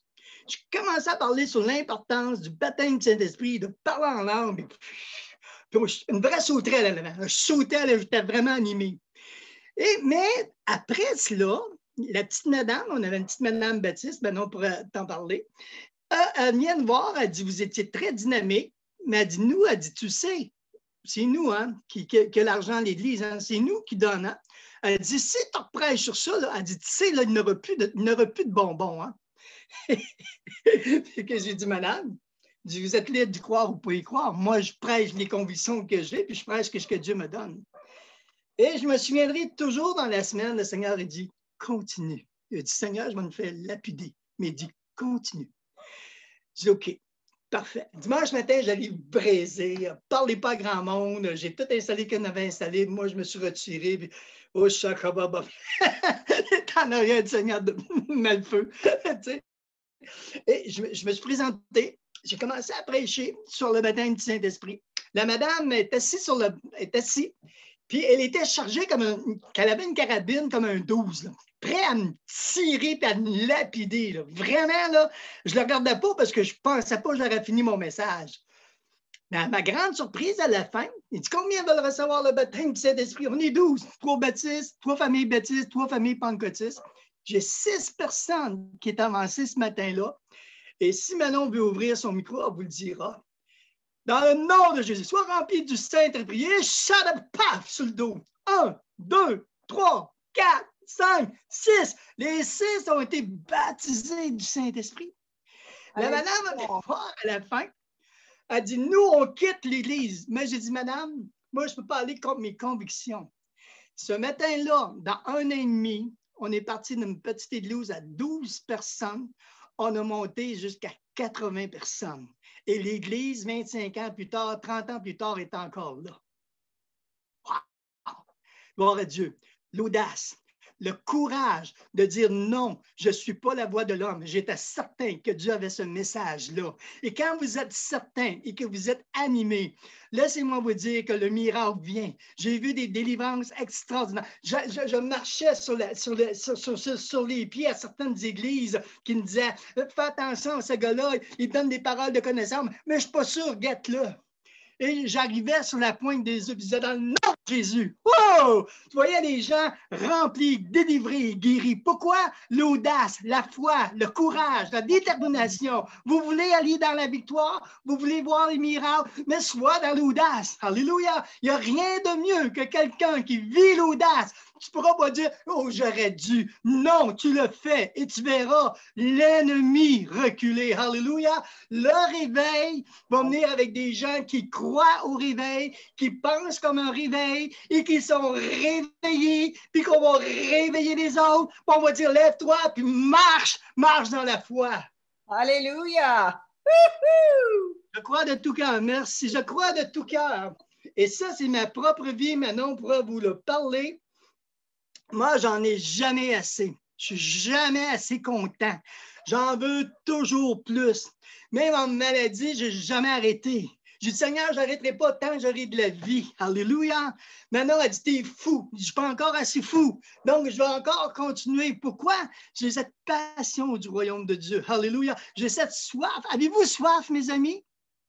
Je commençais à parler sur l'importance du baptême du Saint-Esprit, de parler en langue. Puis une vraie sauterelle, là, je sautais, j'étais vraiment animé. Mais après cela, la petite madame, on avait une petite madame Baptiste, maintenant on pourrait t'en parler, elle vient me voir, elle dit, vous étiez très dynamique, mais elle dit, nous, elle dit, tu sais, c'est nous hein, qui a l'argent à l'Église, hein, c'est nous qui donnons. Hein. Elle dit, si tu reprêches sur ça, là, elle dit, tu sais, là, il n'y aura plus de bonbons. Hein. Que j'ai dit, madame, vous êtes libre d'y croire ou pas y croire. Moi, je prêche les convictions que j'ai, puis je prêche ce que Dieu me donne. Et je me souviendrai toujours dans la semaine, le Seigneur a dit, continue. Il a dit, Seigneur, je vais me faire lapider. Mais il dit, continue. Je dis, OK, parfait. Dimanche matin, j'allais braiser, parlez pas à grand monde, j'ai tout installé qu'on avait installé. Moi, je me suis retiré, puis oh, chakababa. T'en as rien du Seigneur de Malfeu. Et je me suis présenté, j'ai commencé à prêcher sur le baptême du Saint-Esprit. La madame est assise puis elle était chargée qu'elle avait une carabine comme un 12, là, prêt à me tirer et à me lapider. Là. Vraiment, là, je ne le regardais pas parce que je ne pensais pas que j'aurais fini mon message. Mais à ma grande surprise, à la fin, il dit combien veulent recevoir le baptême du Saint-Esprit? On est 12, 3 baptistes, 3 familles baptistes, 3 familles pentecôtistes. J'ai 6 personnes qui est avancées ce matin-là. Et si Manon veut ouvrir son micro, elle vous le dira. Dans le nom de Jésus, sois rempli du Saint-Esprit et shut up, paf, sur le dos. 1, 2, 3, 4, 5, 6. Les 6 ont été baptisés du Saint-Esprit. La madame a fait fort à la fin. Elle dit, nous, on quitte l'Église. Mais j'ai dit, madame, Moi, je peux parler contre mes convictions. Ce matin-là, dans 1 an et demi, on est parti d'une petite église à 12 personnes. On a monté jusqu'à 80 personnes. Et l'église, 25 ans plus tard, 30 ans plus tard, est encore là. Wow! Gloire à Dieu. L'audace, le courage de dire non, je ne suis pas la voix de l'homme. J'étais certain que Dieu avait ce message-là. Et quand vous êtes certain et que vous êtes animé, laissez-moi vous dire que le miracle vient. J'ai vu des délivrances extraordinaires. Je marchais sur les pieds à certaines églises qui me disaient « Fais attention, ce gars-là, il donne des paroles de connaissance, mais je ne suis pas sûr, guette-le. » Et j'arrivais sur la pointe des yeux, puis je disais, dans le nom de Jésus, wow! Tu voyais les gens remplis, délivrés, guéris. Pourquoi? L'audace, la foi, le courage, la détermination. Vous voulez aller dans la victoire, vous voulez voir les miracles, mais sois dans l'audace. Alléluia! Il n'y a rien de mieux que quelqu'un qui vit l'audace. Tu ne pourras pas dire, oh, j'aurais dû. Non, tu le fais et tu verras l'ennemi reculer. Alléluia. Le réveil va venir avec des gens qui croient au réveil, qui pensent comme un réveil et qui sont réveillés, puis qu'on va réveiller les autres. Puis on va dire, lève-toi, puis marche dans la foi. Alléluia. Je crois de tout cœur. Merci. Je crois de tout cœur. Et ça, c'est ma propre vie. Maintenant, on pourra vous le parler. Moi, j'en ai jamais assez. Je suis jamais assez content. J'en veux toujours plus. Même en maladie, je n'ai jamais arrêté. J'ai dit, Seigneur, je n'arrêterai pas tant que j'aurai de la vie. Alléluia. Maintenant, elle dit, t'es fou. Je ne suis pas encore assez fou. Donc, je vais encore continuer. Pourquoi? J'ai cette passion du royaume de Dieu. Alléluia. J'ai cette soif. Avez-vous soif, mes amis?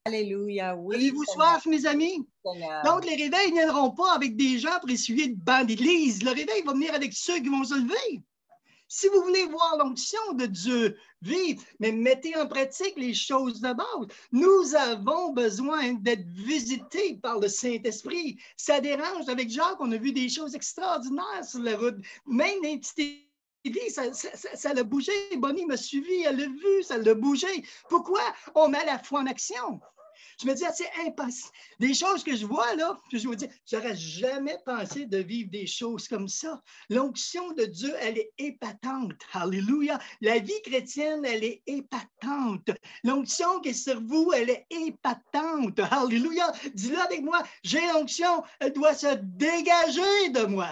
Alléluia, oui. Avez-vous soif, mes amis? Seigneur. Donc, les réveils ne viendront pas avec des gens pour essuyer le banc d'église. Le réveil va venir avec ceux qui vont se lever. Si vous voulez voir l'onction de Dieu vivre, mais mettez en pratique les choses de base. Nous avons besoin d'être visités par le Saint-Esprit. Ça dérange. Avec Jacques, on a vu des choses extraordinaires sur la route. Même les petites églises, ça l'a bougé. Bonnie m'a suivi, elle l'a vu, ça l'a bougé. Pourquoi? On met la foi en action. Je me dis, c'est impossible. Des choses que je vois là, puis je me dis, j'aurais jamais pensé de vivre des choses comme ça. L'onction de Dieu, elle est épatante. Alléluia. La vie chrétienne, elle est épatante. L'onction qui est sur vous, elle est épatante. Alléluia. Dis-le avec moi, j'ai l'onction, elle doit se dégager de moi.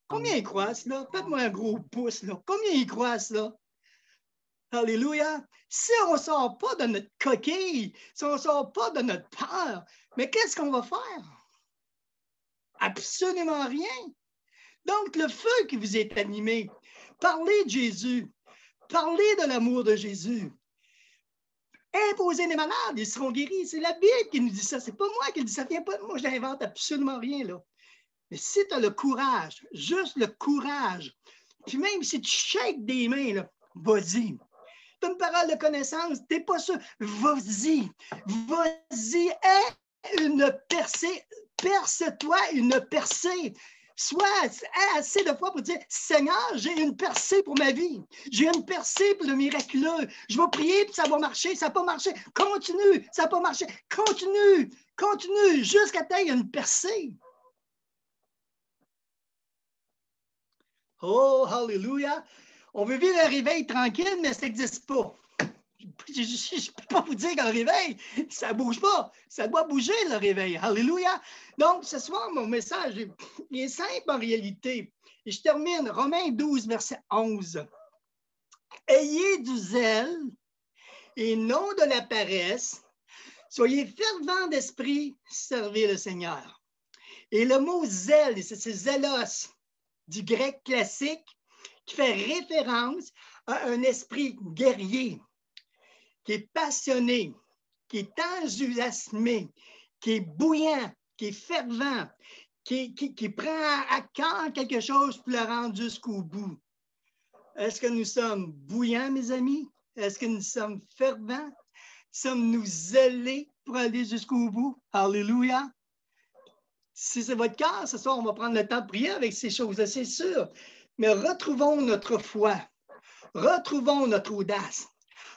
Combien ils croient là? Faites-moi un gros pouce là. Combien ils croient là? Alléluia. Si on ne sort pas de notre coquille, si on ne sort pas de notre peur, mais qu'est-ce qu'on va faire? Absolument rien. Donc, le feu qui vous est animé, parlez de Jésus, parlez de l'amour de Jésus. Imposez les malades, ils seront guéris. C'est la Bible qui nous dit ça. Ce n'est pas moi qui le dis ça. Vient pas de moi, je n'invente absolument rien là. Mais si tu as le courage, juste le courage, puis même si tu shakes des mains, là, vas-y. Tu as une parole de connaissance, tu n'es pas sûr. Vas-y, aie une percée, perce-toi une percée. Sois assez de fois pour dire, Seigneur, j'ai une percée pour ma vie. J'ai une percée pour le miraculeux. Je vais prier, puis ça va marcher. Ça n'a pas marché. Continue, ça n'a pas marché. Continue, jusqu'à temps qu'il y ait une percée. Oh, hallelujah. On veut vivre un réveil tranquille, mais ça n'existe pas. Je ne peux pas vous dire qu'un réveil, ça ne bouge pas. Ça doit bouger, le réveil. Alléluia. Donc, ce soir, mon message est simple en réalité. Et je termine. Romains 12, verset 11. Ayez du zèle et non de la paresse. Soyez fervents d'esprit, servez le Seigneur. Et le mot zèle, c'est zélos, du grec classique, qui fait référence à un esprit guerrier, qui est passionné, qui est enthousiasmé, qui est bouillant, qui est fervent, qui prend à cœur quelque chose pour le rendre jusqu'au bout. Est-ce que nous sommes bouillants, mes amis? Est-ce que nous sommes fervents? Sommes-nous zélés pour aller jusqu'au bout? Alléluia! Si c'est votre cas, ce soir, on va prendre le temps de prier avec ces choses-là, c'est sûr. Mais retrouvons notre foi, retrouvons notre audace,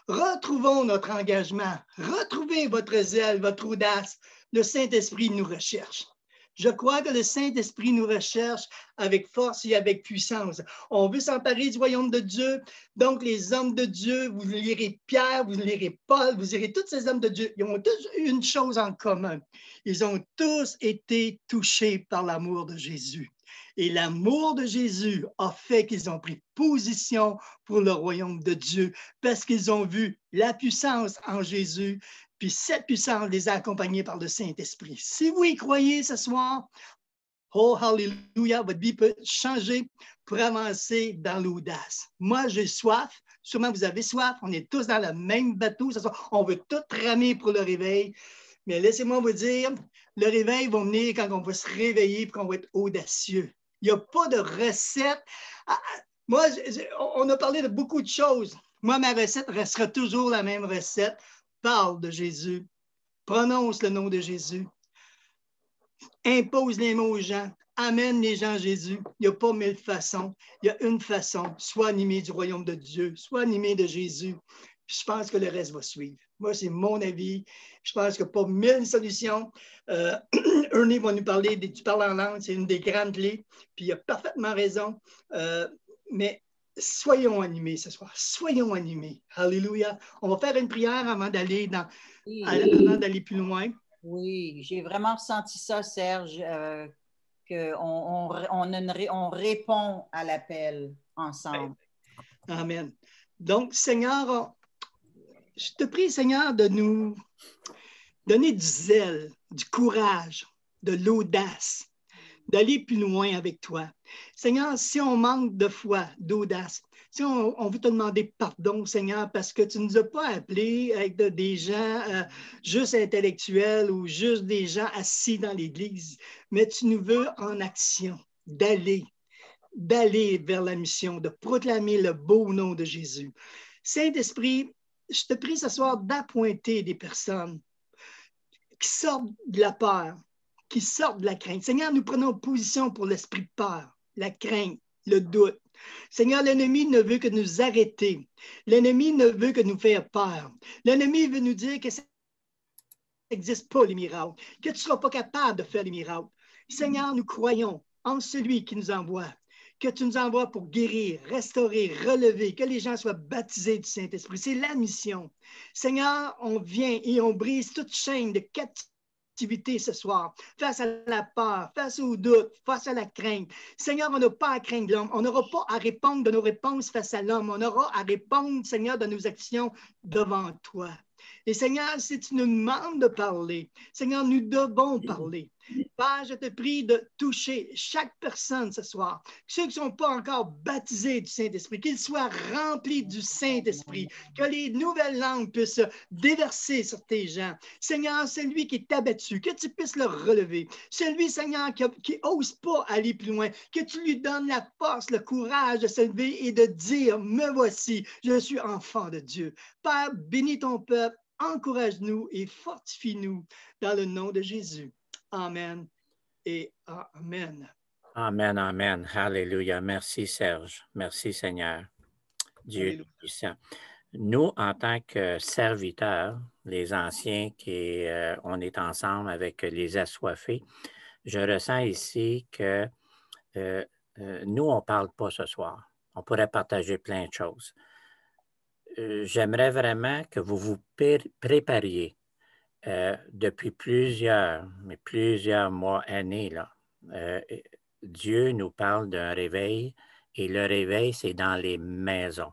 retrouvons notre engagement, retrouvez votre zèle, votre audace, le Saint-Esprit nous recherche. Je crois que le Saint-Esprit nous recherche avec force et avec puissance. On veut s'emparer du royaume de Dieu. Donc, les hommes de Dieu, vous lirez Pierre, vous lirez Paul, vous lirez tous ces hommes de Dieu. Ils ont tous une chose en commun. Ils ont tous été touchés par l'amour de Jésus. Et l'amour de Jésus a fait qu'ils ont pris position pour le royaume de Dieu parce qu'ils ont vu la puissance en Jésus. Puis cette puissance les a accompagnés par le Saint-Esprit. Si vous y croyez ce soir, oh, hallelujah, votre vie peut changer pour avancer dans l'audace. Moi, j'ai soif. Sûrement, vous avez soif. On est tous dans le même bateau ce soir. On veut tout ramer pour le réveil. Mais laissez-moi vous dire, le réveil va venir quand on va se réveiller et qu'on va être audacieux. Il n'y a pas de recette. Moi, on a parlé de beaucoup de choses. Moi, ma recette restera toujours la même recette. Parle de Jésus, prononce le nom de Jésus, impose les mots aux gens, amène les gens à Jésus. Il n'y a pas 1000 façons, il y a une façon, soit animé du royaume de Dieu, soit animé de Jésus. Puis je pense que le reste va suivre. Moi, c'est mon avis. Je pense qu'il n'y a pas 1000 solutions. Ernie va nous parler du parler en langue, c'est une des grandes clés, puis il a parfaitement raison. Mais soyons animés ce soir, soyons animés. Alléluia. On va faire une prière avant d'aller plus loin. Oui, j'ai vraiment ressenti ça, Serge, qu'on répond à l'appel ensemble. Amen. Donc, Seigneur, je te prie, Seigneur, de nous donner du zèle, du courage, de l'audace, d'aller plus loin avec toi. Seigneur, si on manque de foi, d'audace, si on veut te demander pardon, Seigneur, parce que tu ne nous as pas appelés avec des gens juste intellectuels ou juste des gens assis dans l'Église, mais tu nous veux en action, d'aller vers la mission, de proclamer le beau nom de Jésus. Saint-Esprit, je te prie ce soir d'appointer des personnes qui sortent de la peur, qui sortent de la crainte. Seigneur, nous prenons position pour l'esprit de peur, la crainte, le doute. Seigneur, l'ennemi ne veut que nous arrêter. L'ennemi ne veut que nous faire peur. L'ennemi veut nous dire que ça n'existe pas, les miracles, que tu ne seras pas capable de faire les miracles. Seigneur, nous croyons en celui qui nous envoie, que tu nous envoies pour guérir, restaurer, relever, que les gens soient baptisés du Saint-Esprit. C'est la mission. Seigneur, on vient et on brise toute chaîne de captivité ce soir, face à la peur, face au doute, face à la crainte. Seigneur, on n'a pas à craindre l'homme. On n'aura pas à répondre de nos réponses face à l'homme. On aura à répondre, Seigneur, de nos actions devant toi. Et Seigneur, si tu nous demandes de parler, Seigneur, nous devons parler. Père, je te prie de toucher chaque personne ce soir, ceux qui ne sont pas encore baptisés du Saint-Esprit, qu'ils soient remplis du Saint-Esprit, que les nouvelles langues puissent se déverser sur tes gens. Seigneur, celui qui est abattu, que tu puisses le relever. Celui, Seigneur, qui n'ose pas aller plus loin, que tu lui donnes la force, le courage de se lever et de dire, me voici, je suis enfant de Dieu. Père, bénis ton peuple, encourage-nous et fortifie-nous dans le nom de Jésus. Amen et Amen. Amen, Amen. Alléluia. Merci, Serge. Merci, Seigneur. Dieu est puissant. Nous, en tant que serviteurs, les anciens on est ensemble avec les assoiffés, je ressens ici que nous, on ne parle pas ce soir. On pourrait partager plein de choses. J'aimerais vraiment que vous vous prépariez depuis plusieurs mois, années, là. Dieu nous parle d'un réveil et le réveil, c'est dans les maisons.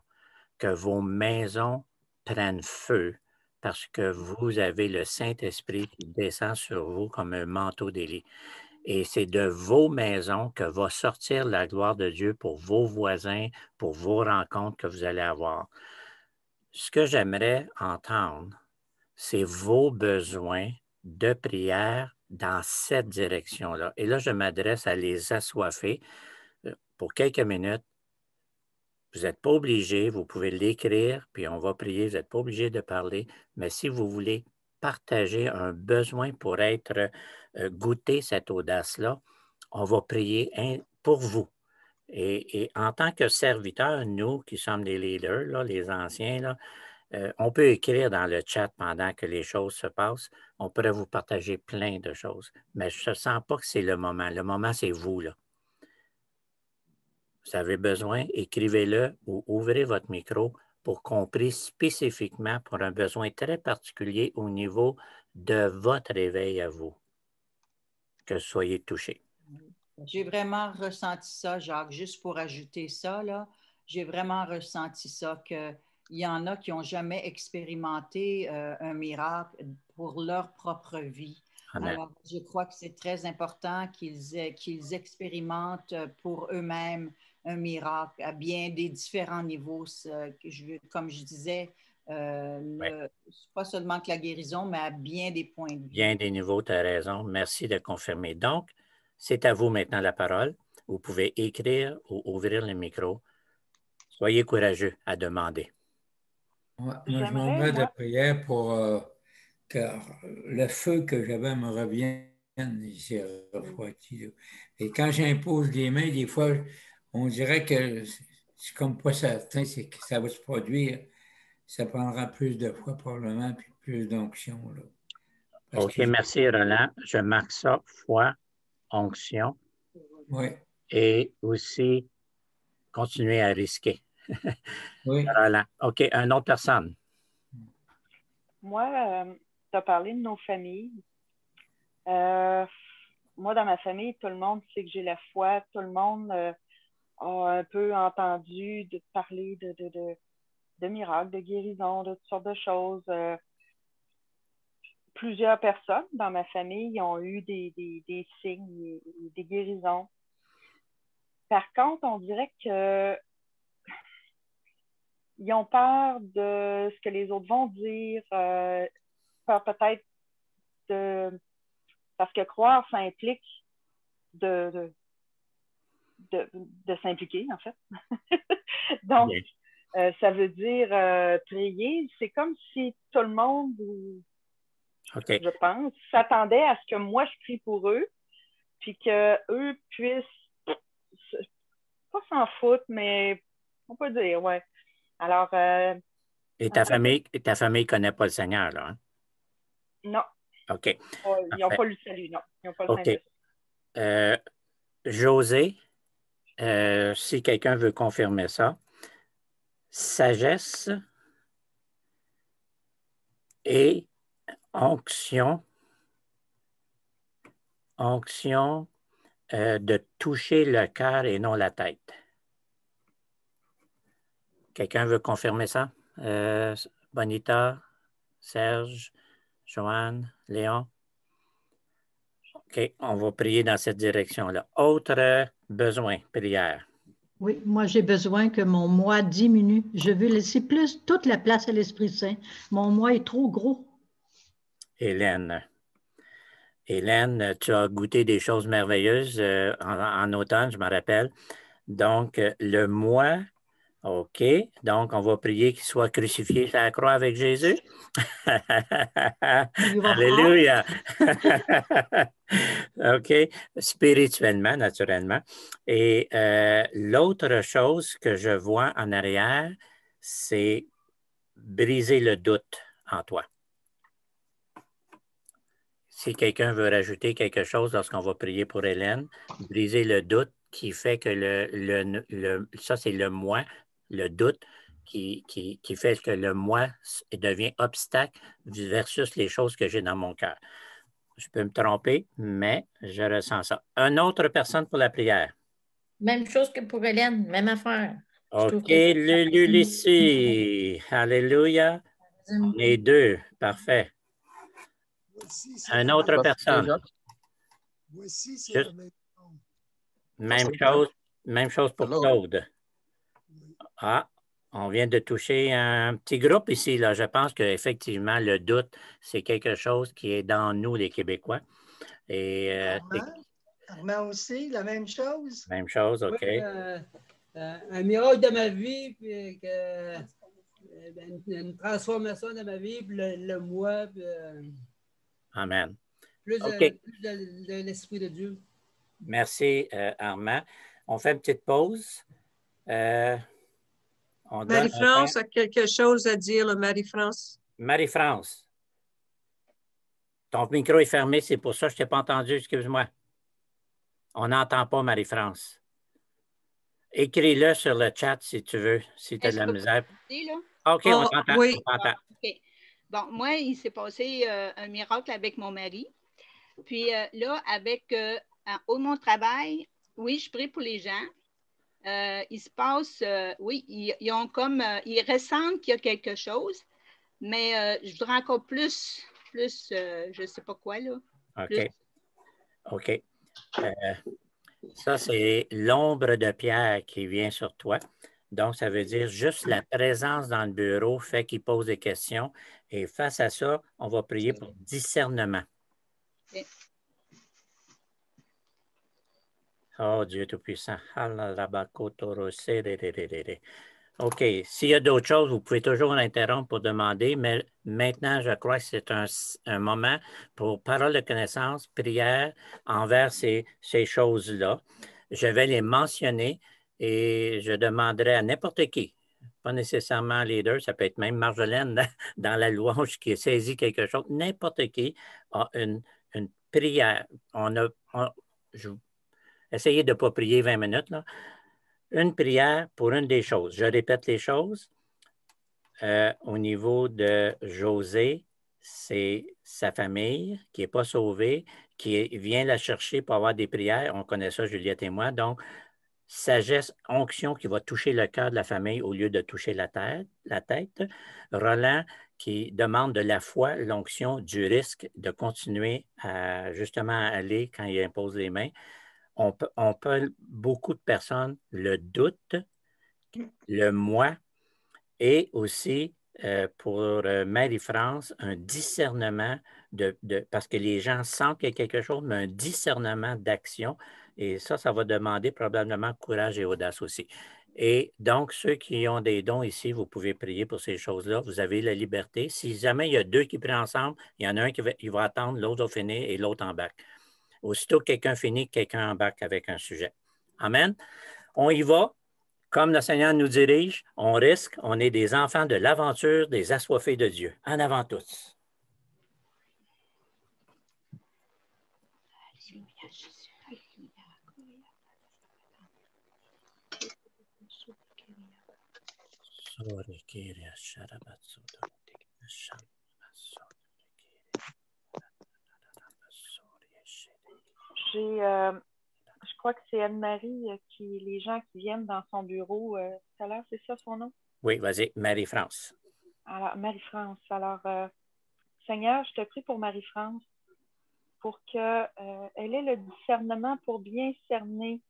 Que vos maisons prennent feu parce que vous avez le Saint-Esprit qui descend sur vous comme un manteau d'Élie. Et c'est de vos maisons que va sortir la gloire de Dieu pour vos voisins, pour vos rencontres que vous allez avoir. Ce que j'aimerais entendre, c'est vos besoins de prière dans cette direction-là. Et là, je m'adresse à les assoiffés pour quelques minutes. Vous n'êtes pas obligé, vous pouvez l'écrire, puis on va prier, vous n'êtes pas obligé de parler, mais si vous voulez partager un besoin pour être goûter cette audace-là, on va prier pour vous. Et en tant que serviteurs, nous qui sommes les leaders, là, les anciens, là, On peut écrire dans le chat pendant que les choses se passent. On pourrait vous partager plein de choses. Mais je ne sens pas que c'est le moment. Le moment, c'est vous, là. Vous avez besoin, écrivez-le ou ouvrez votre micro pour qu'on prie spécifiquement pour un besoin très particulier au niveau de votre éveil à vous, que vous soyez touché. J'ai vraiment ressenti ça, Jacques, juste pour ajouter ça, là, j'ai vraiment ressenti ça, qu'il y en a qui n'ont jamais expérimenté un miracle pour leur propre vie. Amen. Alors, je crois que c'est très important qu'ils expérimentent pour eux-mêmes un miracle à bien des différents niveaux. Comme je disais, pas seulement que la guérison, mais à bien des points de vue. Bien des niveaux, tu as raison. Merci de confirmer. Donc, c'est à vous maintenant la parole. Vous pouvez écrire ou ouvrir le micro. Soyez courageux à demander. Moi, je m'en mets de prière pour que le feu que j'avais me revienne. Il s'est refroidi. Et quand j'impose les mains, des fois, on dirait que c'est comme pas certain que ça va se produire. Ça prendra plus de fois probablement, puis plus d'onction. OK, merci Roland. Je marque ça, foi, onction. Oui. Et aussi, continuer à risquer. Oui. Roland. OK, une autre personne. Moi, tu as parlé de nos familles. Moi, dans ma famille, tout le monde sait que j'ai la foi. Tout le monde a un peu entendu parler de miracles, de guérisons, de toutes sortes de choses. Plusieurs personnes dans ma famille ont eu des signes, des guérisons. Par contre, on dirait que ils ont peur de ce que les autres vont dire, peur peut-être parce que croire, ça implique de s'impliquer, en fait. Donc, ça veut dire prier. C'est comme si tout le monde, je pense, s'attendait à ce que moi, je prie pour eux, puis qu'eux puissent pas s'en foutre, mais on peut dire, ouais. Alors... Et ta famille ne connaît pas le Seigneur, là? Hein? Non. OK. Ils n'ont pas le salut, non. Ils n'ont pas le OK. José, si quelqu'un veut confirmer ça, sagesse et onction de toucher le cœur et non la tête. Quelqu'un veut confirmer ça? Bonita, Serge, Joanne, Léon? OK, on va prier dans cette direction-là. Autre besoin, prière. Oui, moi j'ai besoin que mon moi diminue. Je veux laisser toute la place à l'Esprit Saint. Mon moi est trop gros. Hélène, tu as goûté des choses merveilleuses en automne, je me rappelle. Donc, le moi, OK. Donc, on va prier qu'il soit crucifié sur la croix avec Jésus. Alléluia. OK. Spirituellement, naturellement. Et l'autre chose que je vois en arrière, c'est briser le doute en toi. Si quelqu'un veut rajouter quelque chose lorsqu'on va prier pour Hélène, briser le doute qui fait que ça, c'est le moi, le doute qui fait que le moi devient obstacle versus les choses que j'ai dans mon cœur. Je peux me tromper, mais je ressens ça. Une autre personne pour la prière. Même chose que pour Hélène, même affaire. OK, Lucie. Alléluia. On est deux. Parfait. Une autre personne. Voici, c'est même chose pour Claude. Ah, on vient de toucher un petit groupe ici. Là. Je pense qu'effectivement, le doute, c'est quelque chose qui est dans nous, les Québécois. Et, Armand aussi, la même chose? Même chose, OK. Oui, un miracle de ma vie, puis une transformation de ma vie, puis le moi. Puis, amen. Plus de l'Esprit de Dieu. Merci, Armand. On fait une petite pause. Marie-France a quelque chose à dire, Marie-France. Marie-France, ton micro est fermé, c'est pour ça que je ne t'ai pas entendu, excuse-moi. On n'entend pas Marie-France. Écris-le sur le chat si tu veux, si tu as de la misère. OK, on t'entend. Oui. Okay. Bon, moi, il s'est passé un miracle avec mon mari. Puis là, avec au mon travail, oui, je prie pour les gens. Il se passe, oui, ils ont comme, ils ressentent qu'il y a quelque chose, mais je voudrais encore plus je ne sais pas quoi, là. OK. Plus. OK. Ça, c'est l'ombre de Pierre qui vient sur toi. Donc, ça veut dire juste la présence dans le bureau fait qu'il pose des questions. Et face à ça, on va prier pour discernement. Okay. Oh, Dieu Tout-Puissant. OK. S'il y a d'autres choses, vous pouvez toujours l'interrompre pour demander, mais maintenant, je crois que c'est un moment pour parole de connaissance, prière envers ces choses-là. Je vais les mentionner et je demanderai à n'importe qui, pas nécessairement leader, ça peut être même Marjolaine dans la louange qui a saisi quelque chose, n'importe qui a une prière. Essayez de ne pas prier 20 minutes, là. Une prière pour une des choses. Je répète les choses. Au niveau de José, c'est sa famille qui n'est pas sauvée, qui vient la chercher pour avoir des prières. On connaît ça, Juliette et moi. Donc, sagesse, onction qui va toucher le cœur de la famille au lieu de toucher la tête. Roland qui demande de la foi, l'onction, du risque de continuer à justement aller quand il impose les mains. On peut beaucoup de personnes le doute, le moi, et aussi pour Marie-France, un discernement parce que les gens sentent qu'il y a quelque chose, mais un discernement d'action. Et ça va demander probablement courage et audace aussi. Et donc, ceux qui ont des dons ici, vous pouvez prier pour ces choses-là. Vous avez la liberté. Si jamais il y a deux qui prient ensemble, il y en a un qui va attendre, l'autre va finir et l'autre embarque. Aussitôt que quelqu'un finit, quelqu'un embarque avec un sujet. Amen. On y va. Comme le Seigneur nous dirige, on risque, on est des enfants de l'aventure, des assoiffés de Dieu. En avant tous. Je crois que c'est Anne-Marie les gens qui viennent dans son bureau tout à l'heure, c'est ça son nom? Oui, vas-y, Marie-France. Alors, Marie-France. Alors, Seigneur, je te prie pour Marie-France, pour qu'elle ait le discernement pour bien cerner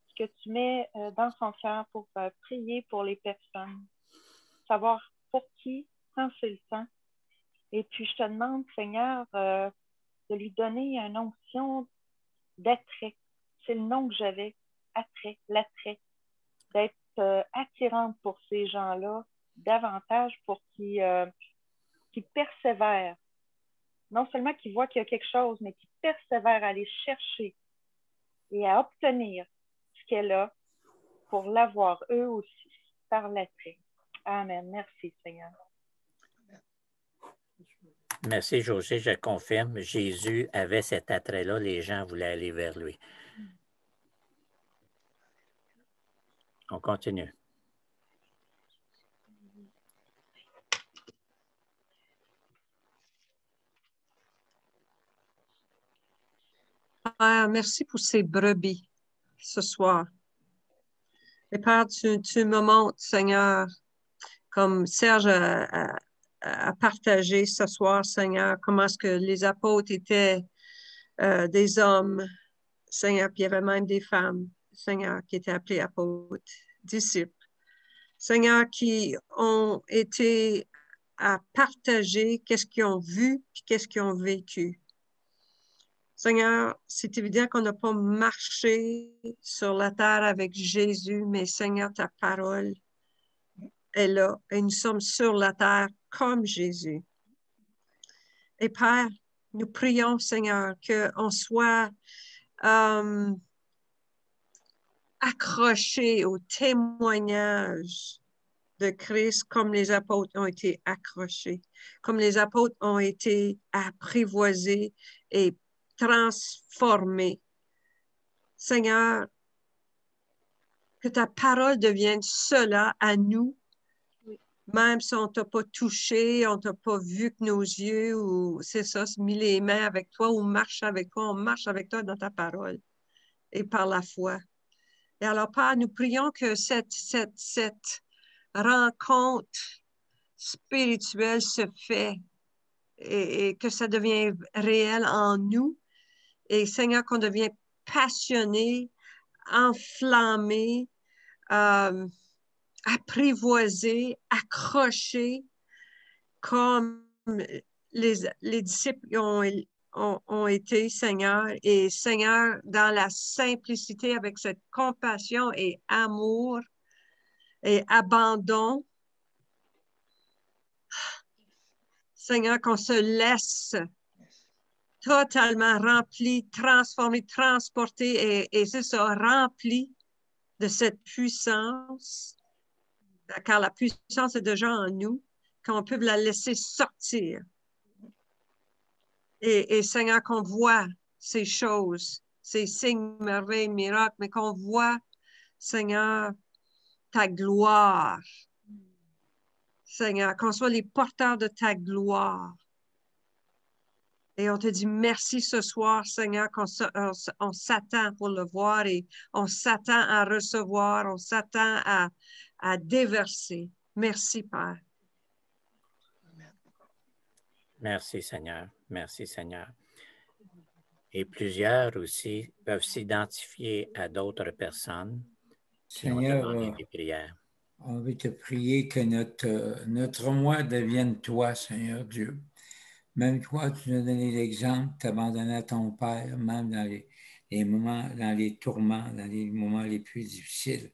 ce que tu mets dans son cœur pour prier pour les personnes, savoir pour qui, quand c'est le temps. Et puis, je te demande, Seigneur, de lui donner une onction d'attrait. C'est le nom que j'avais, attrait, l'attrait, d'être attirante pour ces gens-là, davantage pour qu'ils persévèrent. Non seulement qu'ils voient qu'il y a quelque chose, mais qu'ils persévèrent à aller chercher et à obtenir ce qu'elle a pour l'avoir eux aussi, par l'attrait. Amen. Merci, Seigneur. Merci, José. Je confirme, Jésus avait cet attrait-là. Les gens voulaient aller vers lui. On continue. Merci pour ces brebis ce soir. Et Père, tu me montres, Seigneur, comme Serge a partagé ce soir, Seigneur, comment est-ce que les apôtres étaient des hommes, Seigneur, puis il y avait même des femmes, Seigneur, qui étaient appelés apôtres, disciples. Seigneur, qui ont été à partager qu'est-ce qu'ils ont vu puis qu'est-ce qu'ils ont vécu. Seigneur, c'est évident qu'on n'a pas marché sur la terre avec Jésus, mais Seigneur, ta parole est là et nous sommes sur la terre comme Jésus. Et Père, nous prions, Seigneur, qu'on soit accrochés au témoignage de Christ comme les apôtres ont été accrochés, comme les apôtres ont été apprivoisés et transformés. Seigneur, que ta parole devienne cela à nous, même si on ne t'a pas touché, on ne t'a pas vu que nos yeux, ou c'est ça, mis les mains avec toi, ou marche avec toi, on marche avec toi dans ta parole et par la foi. Et alors, Père, nous prions que cette rencontre spirituelle se fait et que ça devient réel en nous. Et Seigneur, qu'on devient passionné, enflammé, apprivoisé, accroché, comme les disciples ont été, Seigneur. Et Seigneur, dans la simplicité, avec cette compassion et amour et abandon, Seigneur, qu'on se laisse totalement rempli, transformé, transporté, et c'est ça, rempli de cette puissance, car la puissance est déjà en nous, qu'on peut la laisser sortir. Et Seigneur, qu'on voit ces choses, ces signes, merveilles, miracles, mais qu'on voit, Seigneur, ta gloire. Seigneur, qu'on soit les porteurs de ta gloire. Et on te dit merci ce soir, Seigneur, qu'on s'attend pour le voir et on s'attend à recevoir, on s'attend à déverser. Merci, Père. Merci, Seigneur. Merci, Seigneur. Et plusieurs aussi peuvent s'identifier à d'autres personnes qui ont demandé des prières. On veut te prier que notre moi devienne toi, Seigneur Dieu. Même toi, tu nous as donné l'exemple, t'abandonner à ton Père, même dans les moments, dans les tourments, dans les moments les plus difficiles.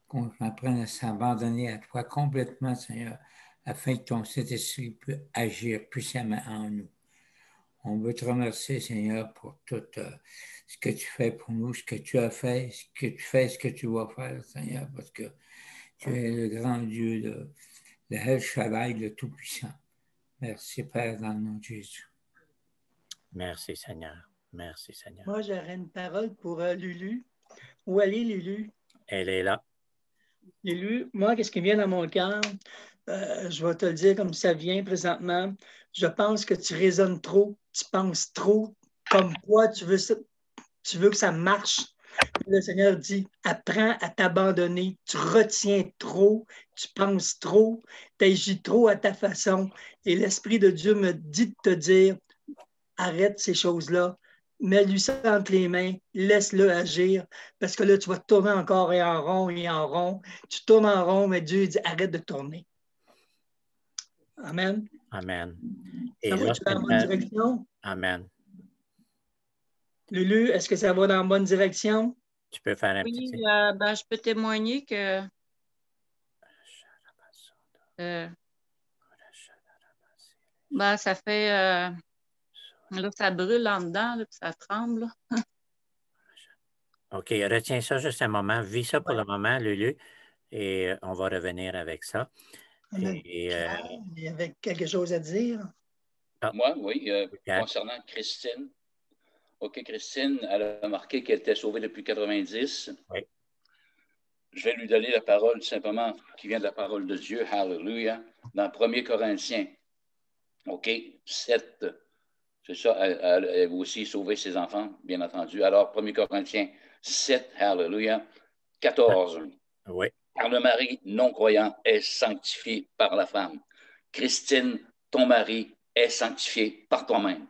Qu'on apprenne à s'abandonner à toi complètement, Seigneur, afin que ton Saint-Esprit puisse agir puissamment en nous. On veut te remercier, Seigneur, pour tout ce que tu fais pour nous, ce que tu as fait, ce que tu fais, ce que tu vas faire, Seigneur, parce que tu es le grand Dieu de El Shaddai, le Tout-Puissant. Merci, Père, dans le nom de Jésus. Merci, Seigneur. Merci, Seigneur. Moi, j'aurais une parole pour Lulu. Où elle est, Lulu? Elle est là. Lulu, moi, qu'est-ce qui vient dans mon cœur? Je vais te le dire comme ça vient présentement. Je pense que tu raisonnes trop, tu penses trop comme toi, tu veux que ça marche. Le Seigneur dit, apprends à t'abandonner. Tu retiens trop, tu penses trop, tu agis trop à ta façon. Et l'Esprit de Dieu me dit de te dire, arrête ces choses-là, mets-lui ça entre les mains, laisse-le agir, parce que là, tu vas tourner encore et en rond et en rond. Tu tournes en rond, mais Dieu dit, arrête de tourner. Amen. Amen. Ça va dans la bonne direction? Amen. Lulu, est-ce que ça va dans la bonne direction? Tu peux faire un petit... petit... je peux témoigner que... ça fait... là, ça brûle en dedans, là, puis ça tremble. OK, retiens ça juste un moment. Vis ça pour le moment, Lulu, et on va revenir avec ça. Il y avait quelque chose à dire? Moi, oui, concernant Christine. OK, Christine, elle a marqué qu'elle était sauvée depuis 90. Oui. Je vais lui donner la parole simplement qui vient de la parole de Dieu. Hallelujah. Dans 1 Corinthiens. OK, 7. C'est ça, elle a aussi sauvé ses enfants, bien entendu. Alors, 1 Corinthiens 7, Hallelujah. 14. Oui. Car le mari non-croyant est sanctifié par la femme. Christine, ton mari est sanctifié par toi-même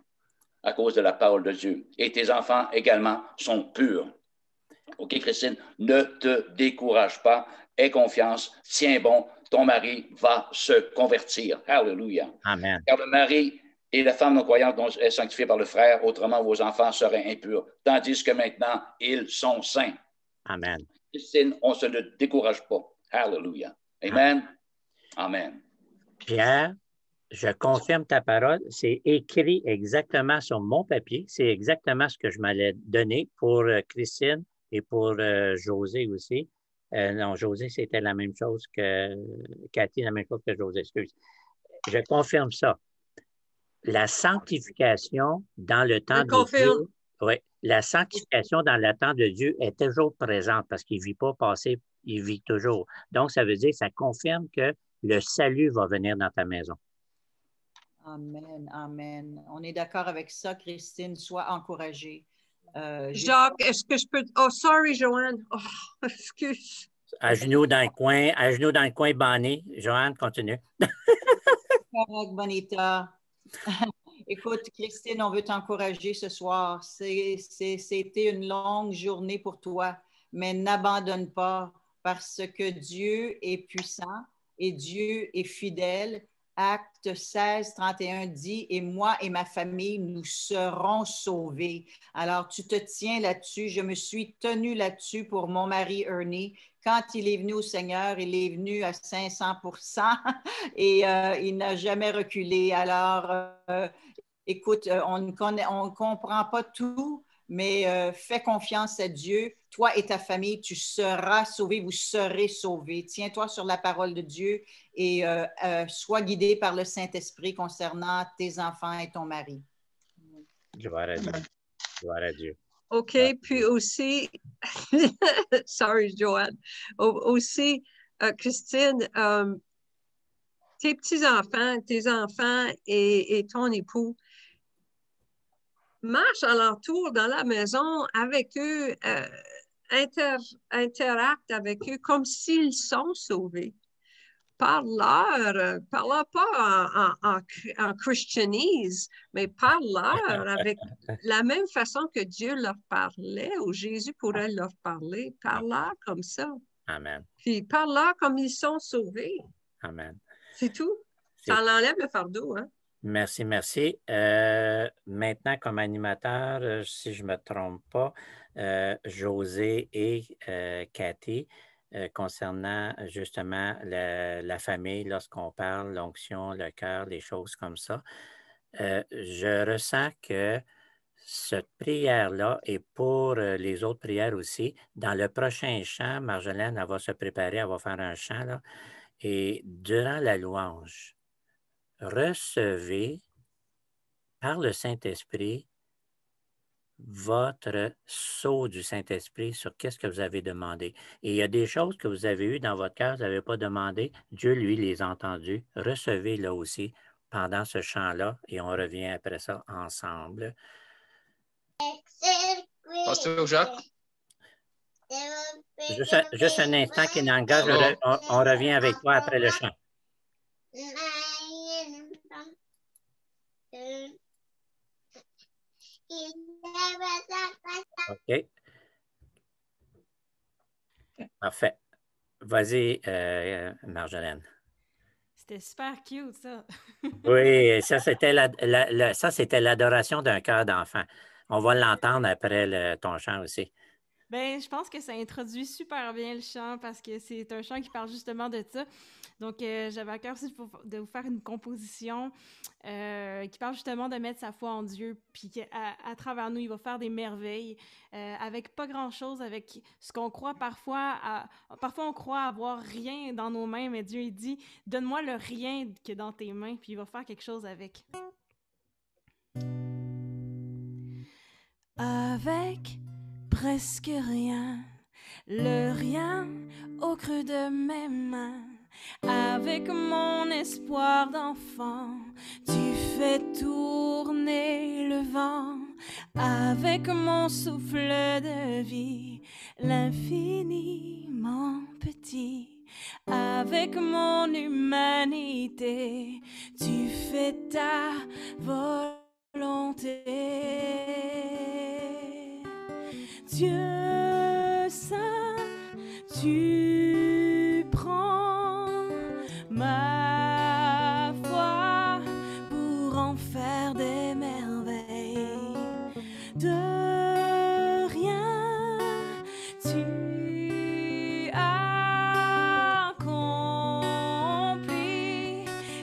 à cause de la parole de Dieu. Et tes enfants également sont purs. OK, Christine, ne te décourage pas, aie confiance, tiens bon, ton mari va se convertir. Hallelujah. Amen. Car le mari et la femme non-croyante est sanctifiée par le frère, autrement vos enfants seraient impurs, tandis que maintenant, ils sont saints. Amen. Christine, on ne se décourage pas. Hallelujah. Amen. Amen. Pierre, je confirme ta parole. C'est écrit exactement sur mon papier. C'est exactement ce que je m'allais donner pour Christine et pour José aussi. Non, José, c'était la même chose que Cathy, la même chose que José, excuse. Je confirme ça. La sanctification dans le temps de Dieu, oui, la sanctification dans le temps de Dieu est toujours présente parce qu'il ne vit pas passé, il vit toujours. Donc, ça veut dire que ça confirme que le salut va venir dans ta maison. Amen, amen. On est d'accord avec ça, Christine. Sois encouragée. Jacques, est-ce que je peux... Oh, sorry, Joanne. Oh, excuse. À genoux dans le coin, banné. Joanne, continue. Correct, Bonita. Écoute, Christine, on veut t'encourager ce soir. C'était une longue journée pour toi, mais n'abandonne pas parce que Dieu est puissant et Dieu est fidèle. Acte 16, 31 dit, « Et moi et ma famille, nous serons sauvés. » Alors, tu te tiens là-dessus. Je me suis tenue là-dessus pour mon mari Ernie. Quand il est venu au Seigneur, il est venu à 500% et il n'a jamais reculé. Alors, écoute, on ne comprend pas tout, mais fais confiance à Dieu. Toi et ta famille, tu seras sauvé, vous serez sauvés. Tiens-toi sur la parole de Dieu et sois guidé par le Saint-Esprit concernant tes enfants et ton mari. Gloire à Dieu. Gloire à Dieu. OK, puis aussi, sorry, Joanne, aussi, Christine, tes petits-enfants, tes enfants et ton époux, marche alentour dans la maison avec eux, interacte avec eux comme s'ils sont sauvés. Parle-leur pas en christianise, mais parle-leur avec la même façon que Dieu leur parlait ou Jésus pourrait leur parler. Parle-leur comme ça. Amen. Puis parle-leur comme ils sont sauvés. Amen. C'est tout. Ça enlève le fardeau, hein? Merci, merci. Maintenant, comme animateur, si je ne me trompe pas, José et Cathy, concernant justement la famille, lorsqu'on parle, l'onction, le cœur, les choses comme ça, je ressens que cette prière-là est pour les autres prières aussi. Dans le prochain chant, Marjolaine, elle va se préparer, elle va faire un chant, là, et durant la louange, recevez par le Saint-Esprit votre sceau du Saint-Esprit sur qu'est-ce que vous avez demandé. Et il y a des choses que vous avez eues dans votre cœur, vous n'avez pas demandé. Dieu, lui, les a entendues. Recevez là aussi pendant ce chant-là et on revient après ça ensemble. Pasteur Jacques. Juste un instant qui n'engage, on revient avec toi après le chant. OK. Parfait. Vas-y, Marjolaine. C'était super cute, ça. Oui, ça, c'était l'adoration d'un cœur d'enfant. On va l'entendre après ton chant aussi. Ben, je pense que ça introduit super bien le chant parce que c'est un chant qui parle justement de ça. Donc, j'avais à cœur aussi de vous faire une composition qui parle justement de mettre sa foi en Dieu, puis qu'à travers nous, il va faire des merveilles avec pas grand-chose, avec ce qu'on croit parfois. Parfois, on croit avoir rien dans nos mains, mais Dieu, il dit, donne-moi le rien qui est dans tes mains, puis il va faire quelque chose avec. Avec presque rien, le rien au creux de mes mains. Avec mon espoir d'enfant, tu fais tourner le vent. Avec mon souffle de vie, l'infiniment petit. Avec mon humanité, tu fais ta volonté. Dieu saint, tu prends ma foi pour en faire des merveilles. De rien, tu accomplis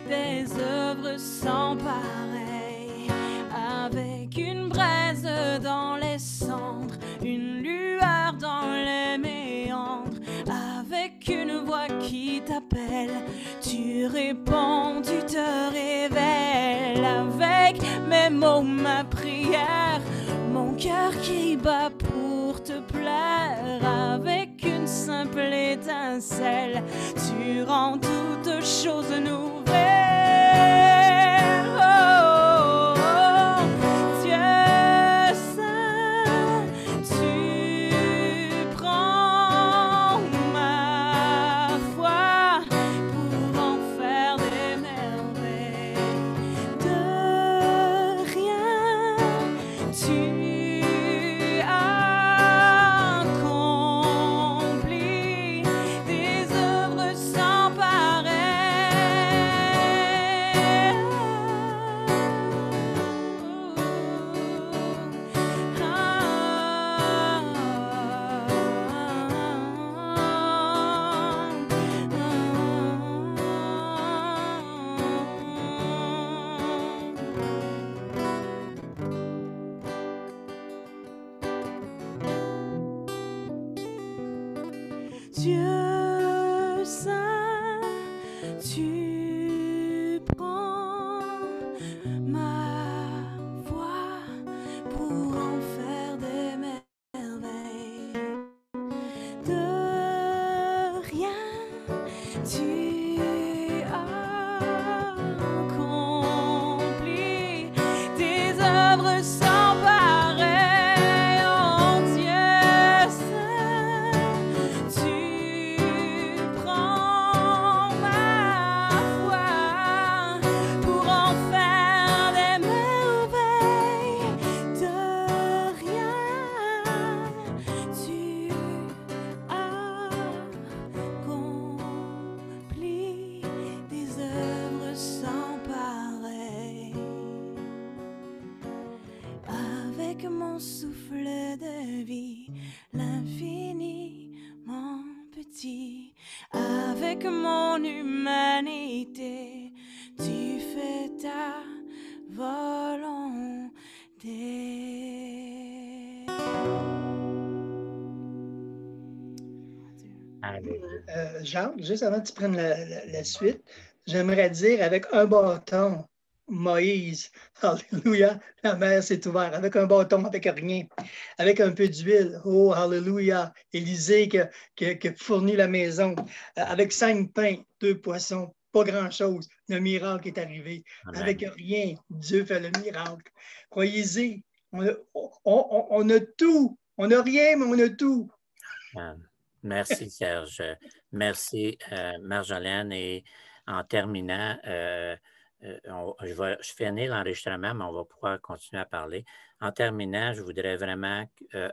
des œuvres sans pareil, avec une braise dans les cendres, une lueur dans les méandres, étincelle. Tu réponds, tu te révèles avec mes mots, ma prière. Mon cœur qui bat pour te plaire avec une simple étincelle. Tu rends toutes choses nouvelles. Oh, oh, oh. Dieu saint, tu prends ma foi pour en faire des merveilles. De rien, tu accomplis des œuvres sans pareil. Dieu saint, tu prends ma voix pour en faire des merveilles. De rien, tu accomplis des œuvres sans pareil. Oh Dieu saint, tu prends ma foi pour en faire des merveilles. De rien, tu accomplis des œuvres sans pareil. Avec mon souffle de vie, l'infiniment petit, avec mon humanité, tu fais ta volonté. Jacques, juste avant que tu prennes la suite, j'aimerais dire avec un bâton, Moïse, alléluia, la mer s'est ouverte, avec un bâton, avec rien, avec un peu d'huile, oh, alléluia, Élisée qui a fourni la maison, avec 5 pains, 2 poissons, pas grand-chose, le miracle est arrivé. Amen. Avec rien, Dieu fait le miracle. Croyez-y, on a tout, on n'a rien, mais on a tout. Merci, Serge. Merci, Marjolaine. Et en terminant, je finis l'enregistrement, mais on va pouvoir continuer à parler. En terminant, je voudrais vraiment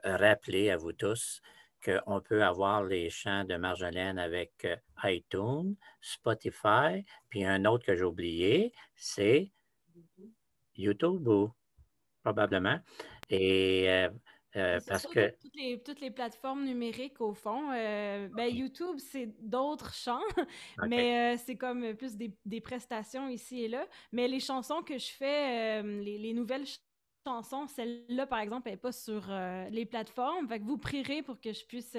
rappeler à vous tous qu'on peut avoir les chants de Marjolaine avec iTunes, Spotify, puis un autre que j'ai oublié, c'est YouTube, probablement. Et parce que toutes les plateformes numériques, au fond, YouTube, c'est d'autres chants, OK. mais c'est comme plus des prestations ici et là. Mais les chansons que je fais, les nouvelles chansons, celle-là, par exemple, elle n'est pas sur les plateformes. Fait que vous prierez pour que je puisse